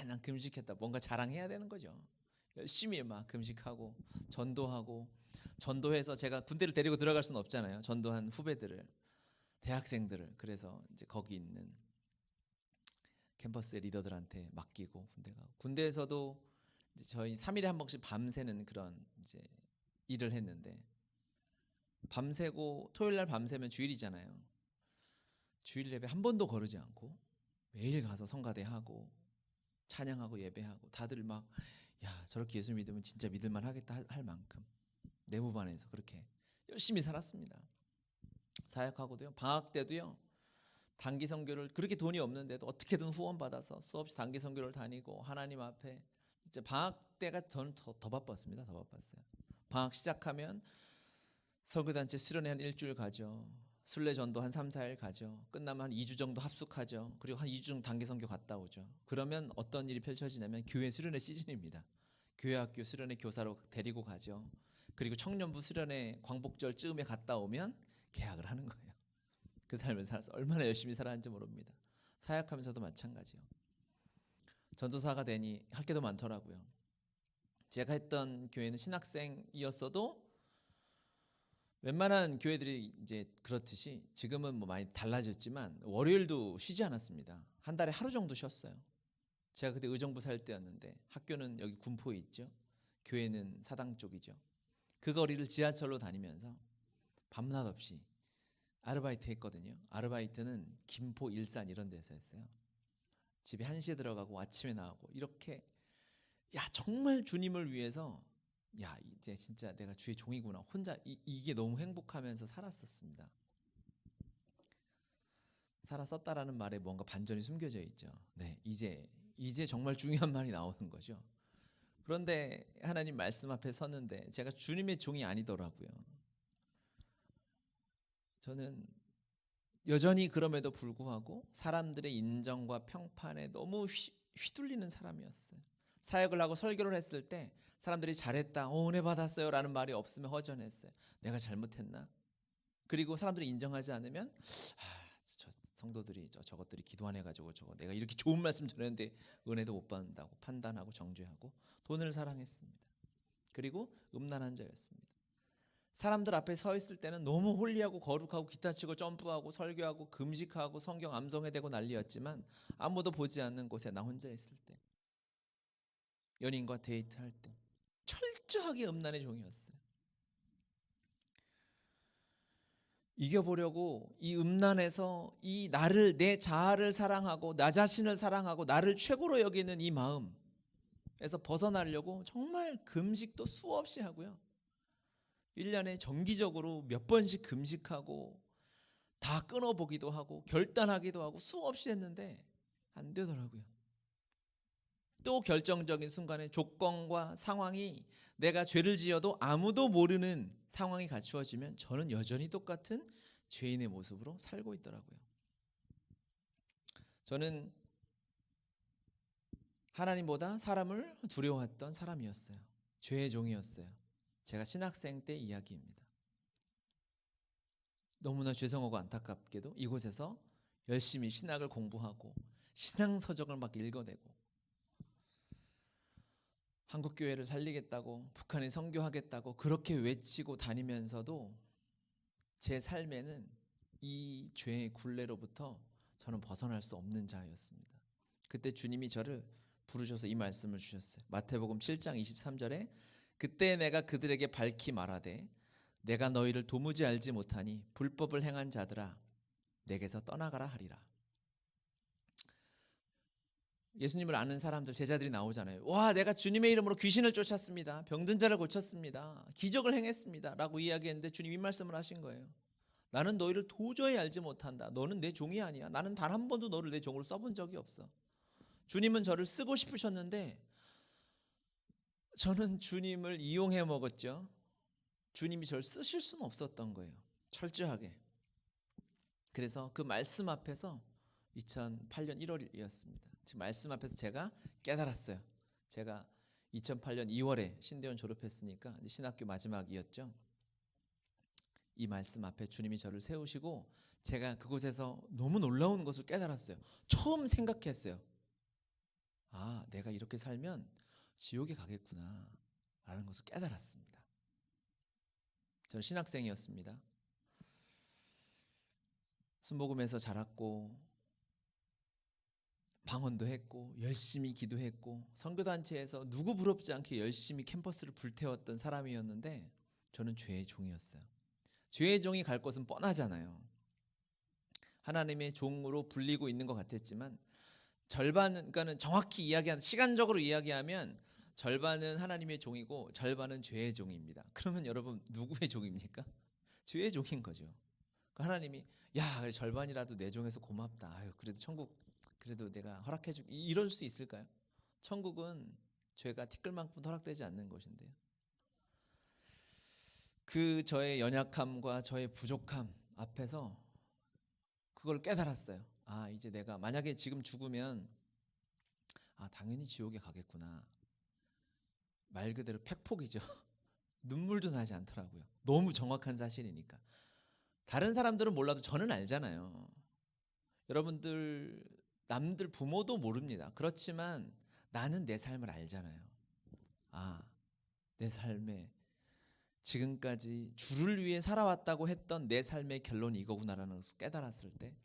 난 금식했다. 뭔가 자랑해야 되는 거죠. 열심히 막 금식하고 전도해서 제가 군대를 데리고 들어갈 수는 없잖아요. 전도한 후배들을 대학생들을 그래서 이제 거기 있는 캠퍼스의 리더들한테 맡기고 군대에서도 이제 저희 3일에 한 번씩 밤새는 그런 이제 일을 했는데 밤새고 토요일 날 밤새면 주일이잖아요. 주일 예배 한 번도 거르지 않고 매일 가서 성가대하고 찬양하고 예배하고 다들 막 저렇게 예수 믿으면 진짜 믿을만 하겠다 할 만큼 내무반에서 그렇게 열심히 살았습니다. 사역하고도요. 방학 때도요. 단기 선교를 그렇게 돈이 없는데도 어떻게든 후원 받아서 수없이 단기 선교를 다니고 하나님 앞에 진짜 방학 때가 더 바빴습니다. 더 바빴어요. 방학 시작하면 선교단체 수련회 한 일주일 가죠. 순례 전도 한 3, 4일 가죠. 끝나면 한 2주 정도 합숙하죠. 그리고 한 2주 정도 단기 선교 갔다 오죠. 그러면 어떤 일이 펼쳐지냐면 교회 수련회 시즌입니다. 교회 학교 수련회 교사로 데리고 가죠. 그리고 청년부 수련회 광복절 즈음에 갔다 오면 계약을 하는 거예요. 그 삶을 살아서 얼마나 열심히 살았는지 모릅니다. 사역하면서도 마찬가지요. 전도사가 되니 할 게도 많더라고요. 제가 했던 교회는 신학생이었어도 웬만한 교회들이 이제 그렇듯이 지금은 뭐 많이 달라졌지만 월요일도 쉬지 않았습니다. 한 달에 하루 정도 쉬었어요. 제가 그때 의정부 살 때였는데 학교는 여기 군포에 있죠. 교회는 사당 쪽이죠. 그 거리를 지하철로 다니면서 밤낮 없이 아르바이트 했거든요. 아르바이트는 김포, 일산 이런 데서 했어요. 집에 1시에 들어가고 아침에 나오고 이렇게 정말 주님을 위해서 이제 진짜 내가 주의 종이구나. 혼자 이게 너무 행복하면서 살았었습니다. 살아 썼다라는 말에 뭔가 반전이 숨겨져 있죠. 네, 이제 정말 중요한 말이 나오는 거죠. 그런데 하나님 말씀 앞에 섰는데 제가 주님의 종이 아니더라고요. 저는 여전히 그럼에도 불구하고 사람들의 인정과 평판에 너무 휘둘리는 사람이었어요. 사역을 하고 설교를 했을 때 사람들이 잘했다, 은혜 받았어요 라는 말이 없으면 허전했어요. 내가 잘못했나? 그리고 사람들이 인정하지 않으면 저 성도들이 저것들이 기도 안 해가지고 저거 내가 이렇게 좋은 말씀 전했는데 은혜도 못 받는다고 판단하고 정죄하고 돈을 사랑했습니다. 그리고 음란한 자였습니다. 사람들 앞에 서 있을 때는 너무 홀리하고 거룩하고 기타 치고 점프하고 설교하고 금식하고 성경 암송해대고 난리였지만 아무도 보지 않는 곳에 나 혼자 있을 때, 연인과 데이트할 때 철저하게 음란의 종이었어요. 이겨보려고 이 음란에서 이 나를, 내 자아를 사랑하고 나 자신을 사랑하고 나를 최고로 여기는 이 마음에서 벗어나려고 정말 금식도 수없이 하고요. 1년에 정기적으로 몇 번씩 금식하고 다 끊어보기도 하고 결단하기도 하고 수없이 했는데 안 되더라고요. 또 결정적인 순간에 조건과 상황이 내가 죄를 지어도 아무도 모르는 상황이 갖추어지면 저는 여전히 똑같은 죄인의 모습으로 살고 있더라고요. 저는 하나님보다 사람을 두려워했던 사람이었어요. 죄의 종이었어요. 제가 신학생 때 이야기입니다. 너무나 죄송하고 안타깝게도 이곳에서 열심히 신학을 공부하고 신앙서적을 막 읽어내고 한국교회를 살리겠다고, 북한에 선교하겠다고 그렇게 외치고 다니면서도 제 삶에는 이 죄의 굴레로부터 저는 벗어날 수 없는 자였습니다. 그때 주님이 저를 부르셔서 이 말씀을 주셨어요. 마태복음 7장 23절에 그때 내가 그들에게 밝히 말하되 내가 너희를 도무지 알지 못하니 불법을 행한 자들아 내게서 떠나가라 하리라. 예수님을 아는 사람들, 제자들이 나오잖아요. 와, 내가 주님의 이름으로 귀신을 쫓았습니다. 병든 자를 고쳤습니다. 기적을 행했습니다. 라고 이야기했는데 주님이 이 말씀을 하신 거예요. 나는 너희를 도저히 알지 못한다. 너는 내 종이 아니야. 나는 단 한 번도 너를 내 종으로 써본 적이 없어. 주님은 저를 쓰고 싶으셨는데 저는 주님을 이용해 먹었죠. 주님이 저를 쓰실 수는 없었던 거예요. 철저하게. 그래서 그 말씀 앞에서 2008년 1월이었습니다. 지금 말씀 앞에서 제가 깨달았어요. 제가 2008년 2월에 신대원 졸업했으니까 이제 신학교 마지막이었죠. 이 말씀 앞에 주님이 저를 세우시고 제가 그곳에서 너무 놀라운 것을 깨달았어요. 처음 생각했어요. 아, 내가 이렇게 살면 지옥에 가겠구나 라는 것을 깨달았습니다. 저는 신학생이었습니다. 순복음에서 자랐고 방언도 했고 열심히 기도했고 선교단체에서 누구 부럽지 않게 열심히 캠퍼스를 불태웠던 사람이었는데 저는 죄의 종이었어요. 죄의 종이 갈 곳은 뻔하잖아요. 하나님의 종으로 불리고 있는 것 같았지만 절반은, 그러니까 정확히 시간적으로 이야기하면 절반은 하나님의 종이고 절반은 죄의 종입니다. 그러면 여러분 누구의 종입니까? 죄의 종인 거죠. 그러니까 하나님이 야, 그래 절반이라도 내 종에서 고맙다. 아유, 그래도 천국 그래도 내가 허락해주고 이럴 수 있을까요? 천국은 죄가 티끌만큼도 허락되지 않는 곳인데요. 그 저의 연약함과 저의 부족함 앞에서 그걸 깨달았어요. 아, 이제 내가 만약에 지금 죽으면 당연히 지옥에 가겠구나. 말 그대로 팩폭이죠. 눈물도 나지 않더라고요. 너무 정확한 사실이니까. 다른 사람들은 몰라도 저는 알잖아요. 여러분들 남들 부모도 모릅니다. 그렇지만 나는 내 삶을 알잖아요. 내 삶에 지금까지 주를 위해 살아왔다고 했던 내 삶의 결론이 이거구나라는 것을 깨달았을 때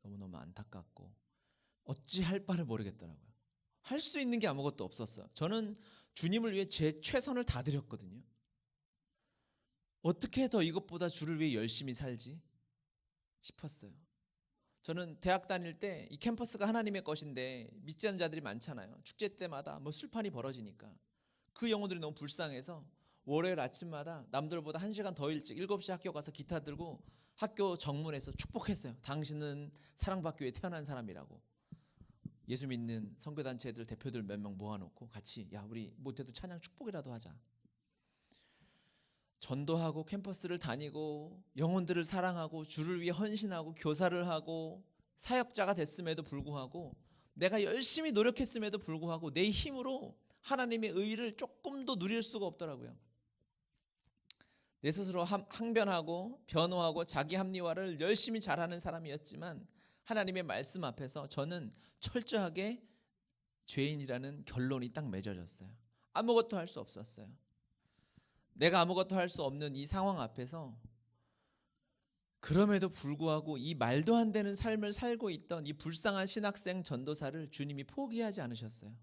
너무너무 안타깝고 어찌할 바를 모르겠더라고요. 할 수 있는 게 아무것도 없었어요. 저는 주님을 위해 제 최선을 다 드렸거든요. 어떻게 더 이것보다 주를 위해 열심히 살지 싶었어요. 저는 대학 다닐 때 이 캠퍼스가 하나님의 것인데 믿지 않는 자들이 많잖아요. 축제 때마다 술판이 벌어지니까 그 영혼들이 너무 불쌍해서 월요일 아침마다 남들보다 1시간 더 일찍 7시 학교 가서 기타 들고 학교 정문에서 축복했어요. 당신은 사랑받기 위해 태어난 사람이라고. 예수 믿는 선교단체들 대표들 몇 명 모아놓고 같이 야 우리 못해도 찬양 축복이라도 하자. 전도하고 캠퍼스를 다니고 영혼들을 사랑하고 주를 위해 헌신하고 교사를 하고 사역자가 됐음에도 불구하고 내가 열심히 노력했음에도 불구하고 내 힘으로 하나님의 의를 조금도 누릴 수가 없더라고요. 내 스스로 항변하고 변호하고 자기 합리화를 열심히 잘하는 사람이었지만 하나님의 말씀 앞에서 저는 철저하게 죄인이라는 결론이 딱 맺어졌어요. 아무것도 할 수 없었어요. 내가 아무것도 할 수 없는 이 상황 앞에서 그럼에도 불구하고 이 말도 안 되는 삶을 살고 있던 이 불쌍한 신학생 전도사를 주님이 포기하지 않으셨어요.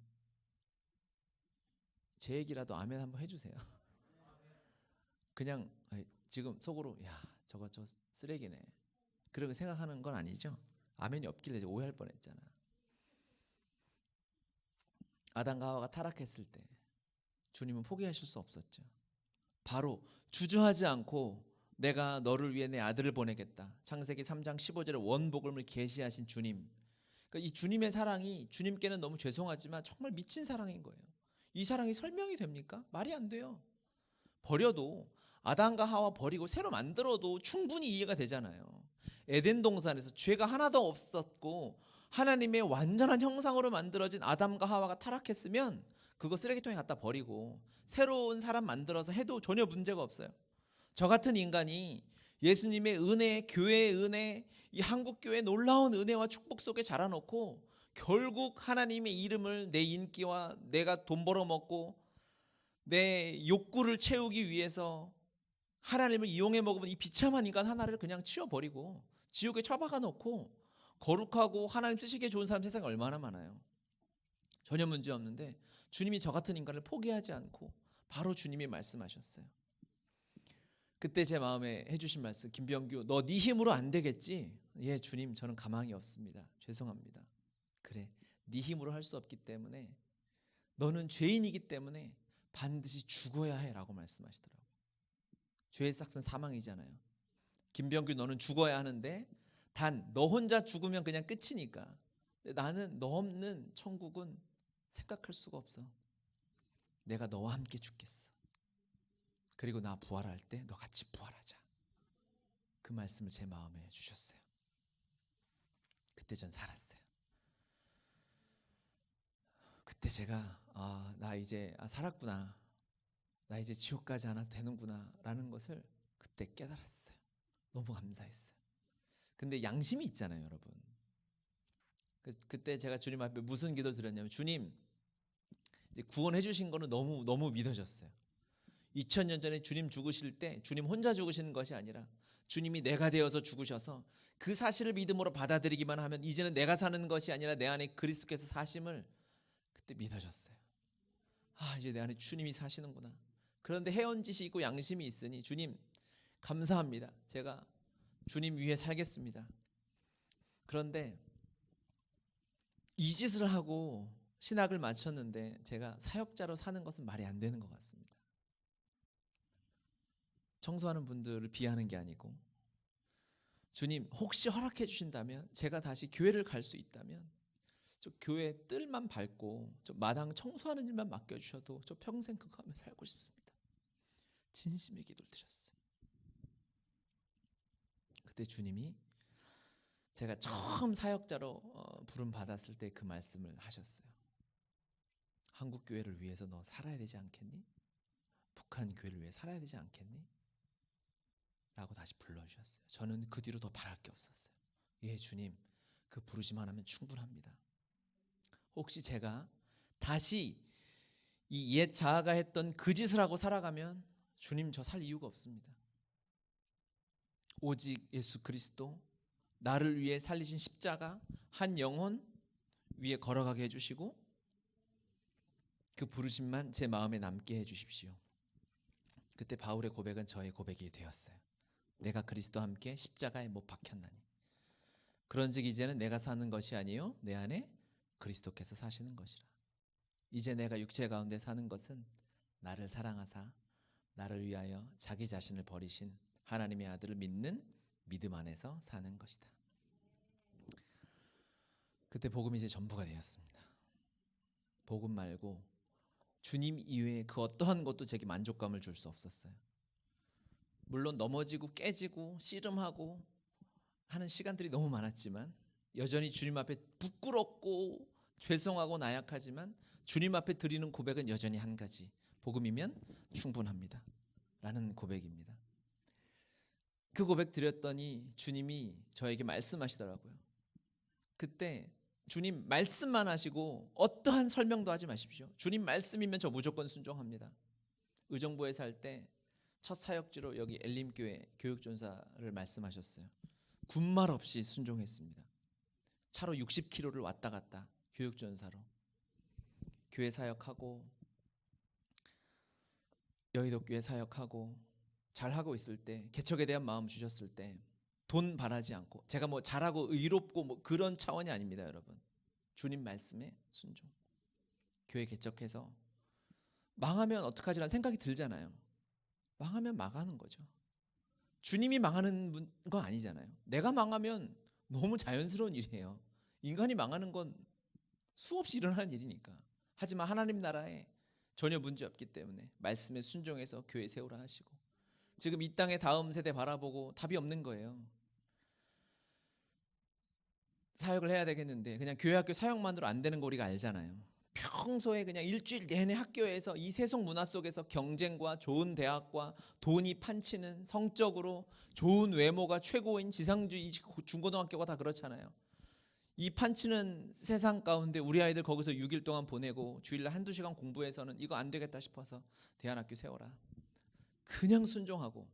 제 얘기라도 아멘 한번 해주세요. 그냥 지금 속으로 야 저거 저 쓰레기네 그렇게 생각하는 건 아니죠? 아멘이 없길래 오해할 뻔했잖아. 아담과 하와가 타락했을 때 주님은 포기하실 수 없었죠. 바로 주저하지 않고 내가 너를 위해 내 아들을 보내겠다. 창세기 3장 15절에 원복음을 계시하신 주님. 그러니까 이 주님의 사랑이 주님께는 너무 죄송하지만 정말 미친 사랑인 거예요. 이 사랑이 설명이 됩니까? 말이 안 돼요. 버려도 아담과 하와 버리고 새로 만들어도 충분히 이해가 되잖아요. 에덴 동산에서 죄가 하나도 없었고 하나님의 완전한 형상으로 만들어진 아담과 하와가 타락했으면 그거 쓰레기통에 갖다 버리고 새로운 사람 만들어서 해도 전혀 문제가 없어요. 저 같은 인간이 예수님의 은혜, 교회의 은혜, 이 한국교회의 놀라운 은혜와 축복 속에 자라놓고 결국 하나님의 이름을 내 인기와 내가 돈 벌어먹고 내 욕구를 채우기 위해서 하나님을 이용해 먹으면 이 비참한 인간 하나를 그냥 치워버리고 지옥에 처박아 놓고 거룩하고 하나님 쓰시기에 좋은 사람 세상에 얼마나 많아요. 전혀 문제 없는데 주님이 저 같은 인간을 포기하지 않고 바로 주님이 말씀하셨어요. 그때 제 마음에 해주신 말씀, 김병규 너 네 힘으로 안 되겠지? 예 주님 저는 가망이 없습니다. 죄송합니다. 그래 네 힘으로 할 수 없기 때문에 너는 죄인이기 때문에 반드시 죽어야 해 라고 말씀하시더라고요. 죄의 삭은 사망이잖아요. 김병규 너는 죽어야 하는데 단 너 혼자 죽으면 그냥 끝이니까 나는 너 없는 천국은 생각할 수가 없어. 내가 너와 함께 죽겠어. 그리고 나 부활할 때 너 같이 부활하자. 그 말씀을 제 마음에 주셨어요. 그때 전 살았어요. 그때 제가 나 이제 살았구나. 나 이제 지옥 가지 않아도 되는구나 라는 것을 그때 깨달았어요. 너무 감사했어요. 근데 양심이 있잖아요 여러분. 그때 제가 주님 앞에 무슨 기도를 드렸냐면 주님 이제 구원해 주신 거는 너무 믿어졌어요. 2000년 전에 주님 죽으실 때 주님 혼자 죽으시는 것이 아니라 주님이 내가 되어서 죽으셔서 그 사실을 믿음으로 받아들이기만 하면 이제는 내가 사는 것이 아니라 내 안에 그리스도께서 사심을 그때 믿어졌어요. 이제 내 안에 주님이 사시는구나. 그런데 해온 짓이 있고 양심이 있으니 주님 감사합니다. 제가 주님 위해 살겠습니다. 그런데 이 짓을 하고 신학을 마쳤는데 제가 사역자로 사는 것은 말이 안 되는 것 같습니다. 청소하는 분들을 비하는 게 아니고 주님 혹시 허락해 주신다면 제가 다시 교회를 갈 수 있다면 저 교회 뜰만 밟고 저 마당 청소하는 일만 맡겨주셔도 저 평생 그거 하며 살고 싶습니다. 진심의 기도를 드렸어요. 그때 주님이 제가 처음 사역자로 부름 받았을 때 그 말씀을 하셨어요. 한국 교회를 위해서 너 살아야 되지 않겠니? 북한 교회를 위해 살아야 되지 않겠니? 라고 다시 불러주셨어요. 저는 그 뒤로 더 바랄 게 없었어요. 예 주님 그 부르심 하나면 충분합니다. 혹시 제가 다시 이 옛 자아가 했던 그 짓을 하고 살아가면 주님 저 살 이유가 없습니다. 오직 예수 그리스도 나를 위해 살리신 십자가 한 영혼 위에 걸어가게 해주시고 그 부르심만 제 마음에 남게 해주십시오. 그때 바울의 고백은 저의 고백이 되었어요. 내가 그리스도와 함께 십자가에 못 박혔나니 그런즉 이제는 내가 사는 것이 아니요 내 안에 그리스도께서 사시는 것이라. 이제 내가 육체 가운데 사는 것은 나를 사랑하사 나를 위하여 자기 자신을 버리신 하나님의 아들을 믿는 믿음 안에서 사는 것이다. 그때 복음이 제 전부가 되었습니다. 복음 말고 주님 이외에 그 어떠한 것도 제게 만족감을 줄 수 없었어요. 물론 넘어지고 깨지고 씨름하고 하는 시간들이 너무 많았지만 여전히 주님 앞에 부끄럽고 죄송하고 나약하지만 주님 앞에 드리는 고백은 여전히 한 가지. 복음이면 충분합니다 라는 고백입니다. 그 고백 드렸더니 주님이 저에게 말씀하시더라고요. 그때 주님 말씀만 하시고 어떠한 설명도 하지 마십시오. 주님 말씀이면 저 무조건 순종합니다. 의정부에 살 때 첫 사역지로 여기 엘림교회 교육전사를 말씀하셨어요. 군말 없이 순종했습니다. 차로 60km를 왔다 갔다 교육전사로 교회 사역하고 여의도 교회 사역하고 잘하고 있을 때 개척에 대한 마음 주셨을 때 돈 바라지 않고 제가 뭐 잘하고 의롭고 뭐 그런 차원이 아닙니다, 여러분. 주님 말씀에 순종. 교회 개척해서 망하면 어떡하지라는 생각이 들잖아요. 망하면 망하는 거죠. 주님이 망하는 거 아니잖아요. 내가 망하면 너무 자연스러운 일이에요. 인간이 망하는 건 수없이 일어나는 일이니까. 하지만 하나님 나라에 전혀 문제 없기 때문에 말씀에 순종해서 교회 세우라 하시고 지금 이 땅의 다음 세대 바라보고 답이 없는 거예요. 사역을 해야 되겠는데 그냥 교회 학교 사역만으로 안 되는 거 우리가 알잖아요. 평소에 그냥 일주일 내내 학교에서 이 세속 문화 속에서 경쟁과 좋은 대학과 돈이 판치는 성적으로 좋은 외모가 최고인 지상주의 중고등학교가 다 그렇잖아요. 이 판치는 세상 가운데 우리 아이들 거기서 6일 동안 보내고 주일날 한두 시간 공부해서는 이거 안 되겠다 싶어서 대안학교 세워라. 그냥 순종하고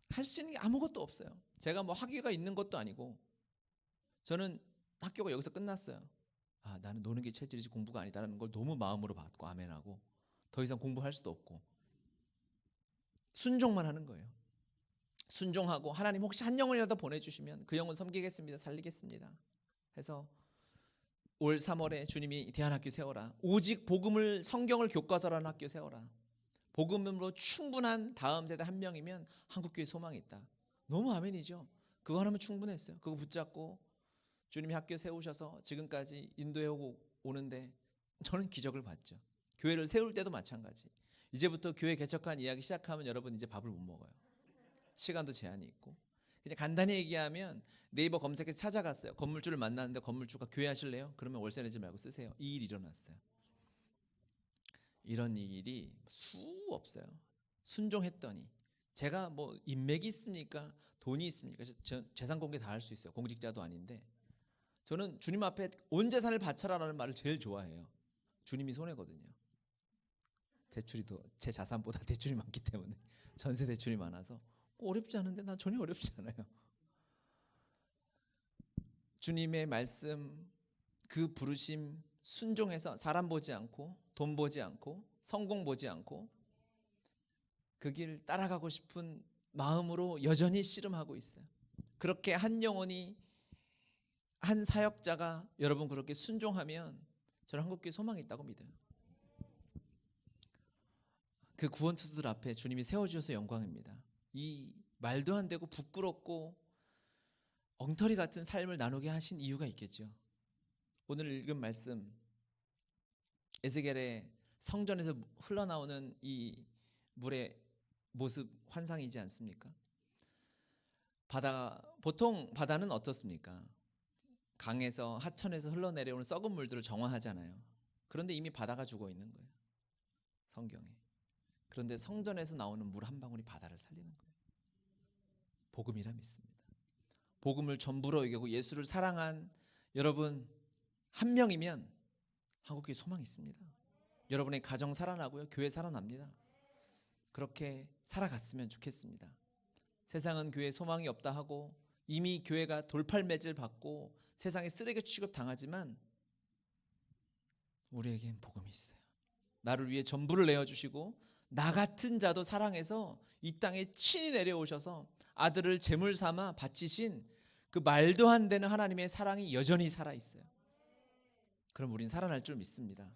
할 수 있는 게 아무것도 없어요. 제가 뭐 학위가 있는 것도 아니고 저는 학교가 여기서 끝났어요. 아, 나는 노는 게 체질이지 공부가 아니다라는 걸 너무 마음으로 받고 아멘하고 더 이상 공부할 수도 없고 순종만 하는 거예요. 순종하고 하나님 혹시 한 영혼이라도 보내주시면 그 영혼 섬기겠습니다. 살리겠습니다. 해서 올 3월에 주님이 대안학교 세워라. 오직 복음을 성경을 교과서라는 학교 세워라. 복음으로 충분한 다음 세대 한 명이면 한국교회 소망이 있다. 너무 아멘이죠. 그거 하나면 충분했어요. 그거 붙잡고 주님이 학교 세우셔서 지금까지 인도해 오는데 저는 기적을 봤죠. 교회를 세울 때도 마찬가지. 이제부터 교회 개척한 이야기 시작하면 여러분 이제 밥을 못 먹어요. 시간도 제한이 있고. 그냥 간단히 얘기하면 네이버 검색해서 찾아갔어요. 건물주를 만났는데 건물주가 교회 하실래요? 그러면 월세 내지 말고 쓰세요. 이 일이 일어났어요. 이런 일이 수 없어요. 순종했더니 제가 뭐 인맥이 있습니까? 돈이 있습니까? 재산 공개 다 할 수 있어요. 공직자도 아닌데 저는 주님 앞에 온 재산을 바쳐라라는 말을 제일 좋아해요. 주님이 손해거든요. 대출이 더 제 자산보다 대출이 많기 때문에 전세 대출이 많아서 어렵지 않은데 난 전혀 어렵지 않아요. 주님의 말씀 그 부르심 순종해서 사람 보지 않고 돈 보지 않고 성공 보지 않고 그 길 따라가고 싶은 마음으로 여전히 씨름하고 있어요. 그렇게 한 영혼이 한 사역자가 여러분 그렇게 순종하면 저는 한국교회 소망이 있다고 믿어요. 그 구원 투수들 앞에 주님이 세워주셔서 영광입니다. 이 말도 안 되고 부끄럽고 엉터리 같은 삶을 나누게 하신 이유가 있겠죠. 오늘 읽은 말씀 에스겔의 성전에서 흘러나오는 이 물의 모습 환상이지 않습니까? 보통 바다는 어떻습니까? 강에서 하천에서 흘러내려오는 썩은 물들을 정화하잖아요. 그런데 이미 바다가 죽어 있는 거예요. 성경에. 그런데 성전에서 나오는 물 한 방울이 바다를 살리는 거예요. 복음이라 믿습니다. 복음을 전부로 여기고 예수를 사랑한 여러분 한 명이면 한국교회 소망이 있습니다. 여러분의 가정 살아나고요. 교회 살아납니다. 그렇게 살아갔으면 좋겠습니다. 세상은 교회에 소망이 없다 하고 이미 교회가 돌팔매질 받고 세상에 쓰레기 취급 당하지만 우리에겐 복음이 있어요. 나를 위해 전부를 내어주시고 나 같은 자도 사랑해서 이 땅에 친히 내려오셔서 아들을 제물 삼아 바치신 그 말도 안 되는 하나님의 사랑이 여전히 살아있어요. 그럼 우린 살아날 줄 믿습니다.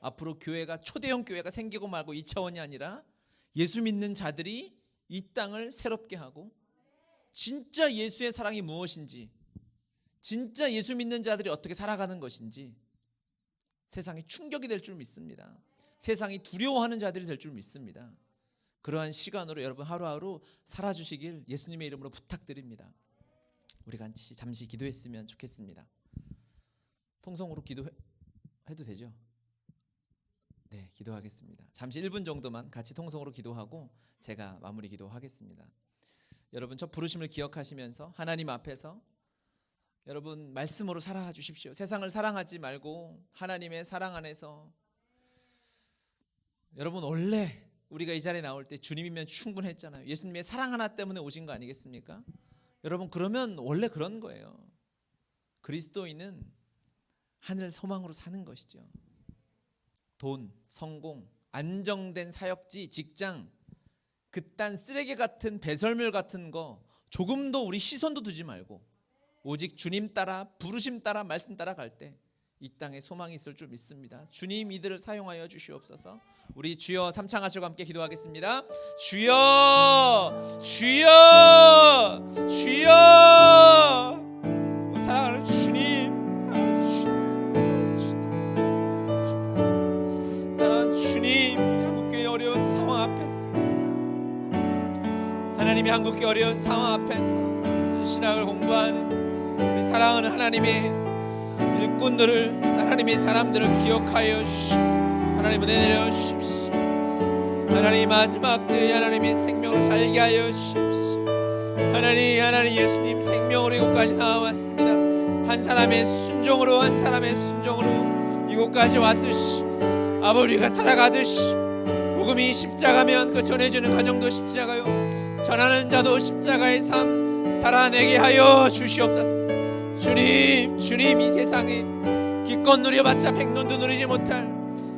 앞으로 교회가 초대형 교회가 생기고 말고 이 차원이 아니라 예수 믿는 자들이 이 땅을 새롭게 하고 진짜 예수의 사랑이 무엇인지, 진짜 예수 믿는 자들이 어떻게 살아가는 것인지 세상이 충격이 될 줄 믿습니다. 세상이 두려워하는 자들이 될 줄 믿습니다. 그러한 시간으로 여러분 하루하루 살아주시길 예수님의 이름으로 부탁드립니다. 우리가 잠시 기도했으면 좋겠습니다. 통성으로 기도해도 되죠? 네, 기도하겠습니다. 잠시 1분 정도만 같이 통성으로 기도하고 제가 마무리 기도하겠습니다. 여러분 저 부르심을 기억하시면서 하나님 앞에서 여러분 말씀으로 살아가 주십시오. 세상을 사랑하지 말고 하나님의 사랑 안에서. 여러분 원래 우리가 이 자리에 나올 때 주님이면 충분했잖아요. 예수님의 사랑 하나 때문에 오신 거 아니겠습니까? 여러분 그러면 원래 그런 거예요. 그리스도인은 하늘 소망으로 사는 것이죠. 돈, 성공, 안정된 사역지, 직장, 그딴 쓰레기 같은 배설물 같은 거 조금도 우리 시선도 두지 말고 오직 주님 따라 부르심 따라 말씀 따라 갈 때 이 땅에 소망이 있을 줄 믿습니다. 주님 이들을 사용하여 주시옵소서. 우리 주여 삼창하시고 함께 기도하겠습니다. 주여 주여 주여. 사랑하는 주님, 사랑하는 주님, 한국교회 어려운 상황 앞에서, 하나님이 한국교회 어려운 상황 앞에서 신학을 공부하는 우리 사랑하는 하나님의 일꾼들을, 하나님의 사람들을 기억하여 주시고 하나님 은혜 내려 주십시오. 하나님 마지막 때에 하나님의 생명으로 살게 하여 주십시오. 하나님 예수님 생명으로 이곳까지 나와왔습니다. 한 사람의 순종으로 이곳까지 왔듯이 아버지가 살아가듯이 복음이 십자가면 그 전해주는 가정도 십자가요, 전하는 자도 십자가의 삶 살아내게 하여 주시옵소서. 주님 이 세상에 기껏 누려봤자 백년도 누리지 못할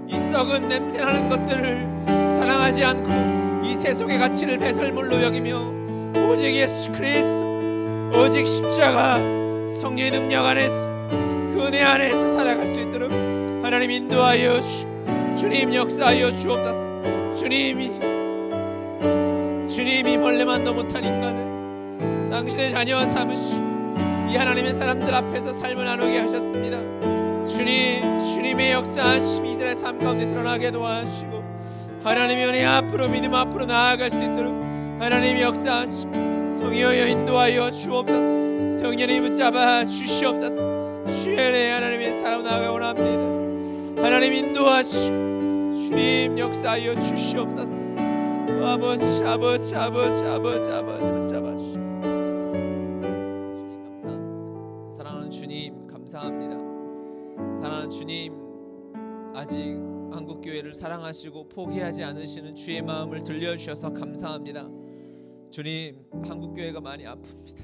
이 썩은 냄새나는 것들을 사랑하지 않고 이 세속의 가치를 배설물로 여기며 오직 예수 그리스도, 오직 십자가 성령의 능력 안에서 그 은혜 안에서 살아갈 수 있도록 하나님 인도하여 주님 역사하여 주옵소서. 주님이 벌레만도 못한 인간을 당신의 자녀와 삼으시 이 하나님의 사람들 앞에서 삶을 나누게 하셨습니다. 주님의 역사하심이 이들의 삶 가운데 드러나게 도와주시고 하나님의 은혜 앞으로 믿음 앞으로 나아갈 수 있도록 하나님이 역사하시고 성령여 인도하여 주옵소서. 성령이 붙잡아 주시옵소서. 주의 은혜 하나님의 사람 나아가 원합니다. 하나님 인도하시고 주님 역사하여 주시옵소서. 아버지 붙잡아 주시옵소서. 주님 감사합니다. 사랑하는 주님, 아직 한국교회를 사랑하시고 포기하지 않으시는 주의 마음을 들려주셔서 감사합니다. 주님, 한국교회가 많이 아픕니다.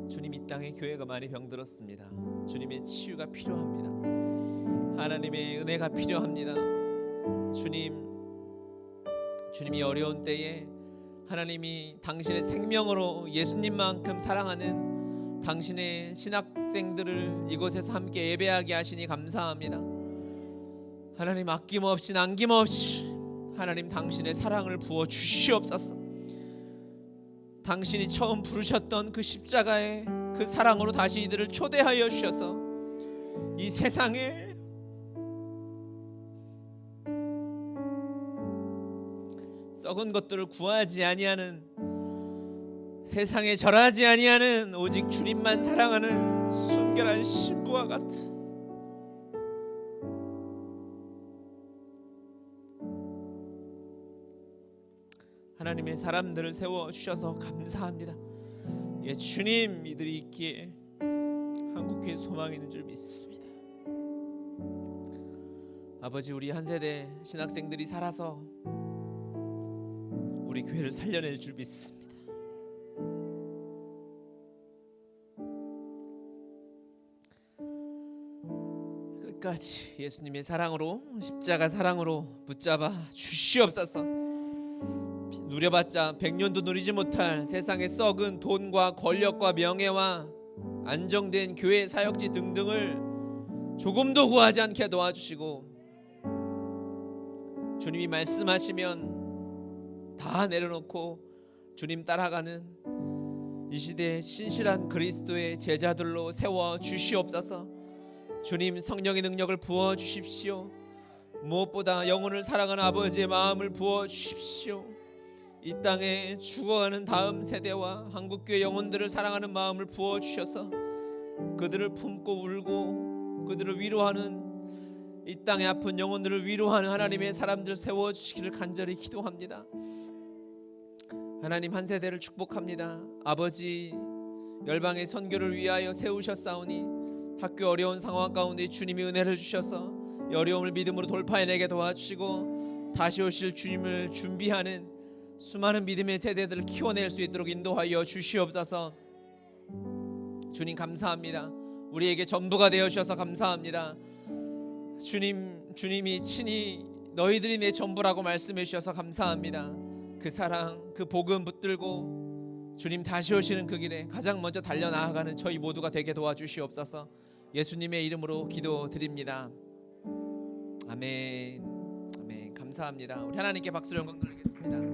주님, 이 땅의 교회가 많이 병들었습니다. 주님의 치유가 필요합니다. 하나님의 은혜가 필요합니다. 주님이 어려운 때에 하나님이 당신의 생명으로 예수님만큼 사랑하는 당신의 신학생들을 이곳에서 함께 예배하게 하시니 감사합니다. 하나님 아낌없이 남김없이 하나님 당신의 사랑을 부어 주시옵소서. 당신이 처음 부르셨던 그 십자가의 그 사랑으로 다시 이들을 초대하여 주셔서 이 세상에 썩은 것들을 구하지 아니하는, 세상에 절하지 아니하는 오직 주님만 사랑하는 순결한 신부와 같은 하나님의 사람들을 세워주셔서 감사합니다. 예, 주님 이들이 있기에 한국교회 소망이 있는 줄 믿습니다. 아버지, 우리 한 세대 신학생들이 살아서 우리 교회를 살려낼 줄 믿습니다. 끝까지 예수님의 사랑으로, 십자가 사랑으로 붙잡아 주시옵소서. 누려봤자 100년도 누리지 못할 세상의 썩은 돈과 권력과 명예와 안정된 교회 사역지 등등을 조금도 후하지 않게 도와주시고 주님이 말씀하시면 다 내려놓고 주님 따라가는 이 시대의 신실한 그리스도의 제자들로 세워 주시옵소서. 주님 성령의 능력을 부어 주십시오. 무엇보다 영혼을 사랑하는 아버지의 마음을 부어 주십시오. 이 땅에 죽어가는 다음 세대와 한국교회 영혼들을 사랑하는 마음을 부어 주셔서 그들을 품고 울고 그들을 위로하는, 이 땅의 아픈 영혼들을 위로하는 하나님의 사람들 세워주시기를 간절히 기도합니다. 하나님, 한 세대를 축복합니다. 아버지, 열방의 선교를 위하여 세우셨사오니 학교 어려운 상황 가운데 주님이 은혜를 주셔서 이 어려움을 믿음으로 돌파해내게 도와주시고 다시 오실 주님을 준비하는 수많은 믿음의 세대들을 키워낼 수 있도록 인도하여 주시옵소서. 주님 감사합니다. 우리에게 전부가 되어 주셔서 감사합니다. 주님이 친히 너희들이 내 전부라고 말씀해 주셔서 감사합니다. 그 사랑, 그 복음 붙들고 주님 다시 오시는 그 길에 가장 먼저 달려나아가는 저희 모두가 되게 도와주시옵소서. 예수님의 이름으로 기도드립니다. 아멘. 아멘. 감사합니다. 우리 하나님께 박수로 영광 돌리겠습니다.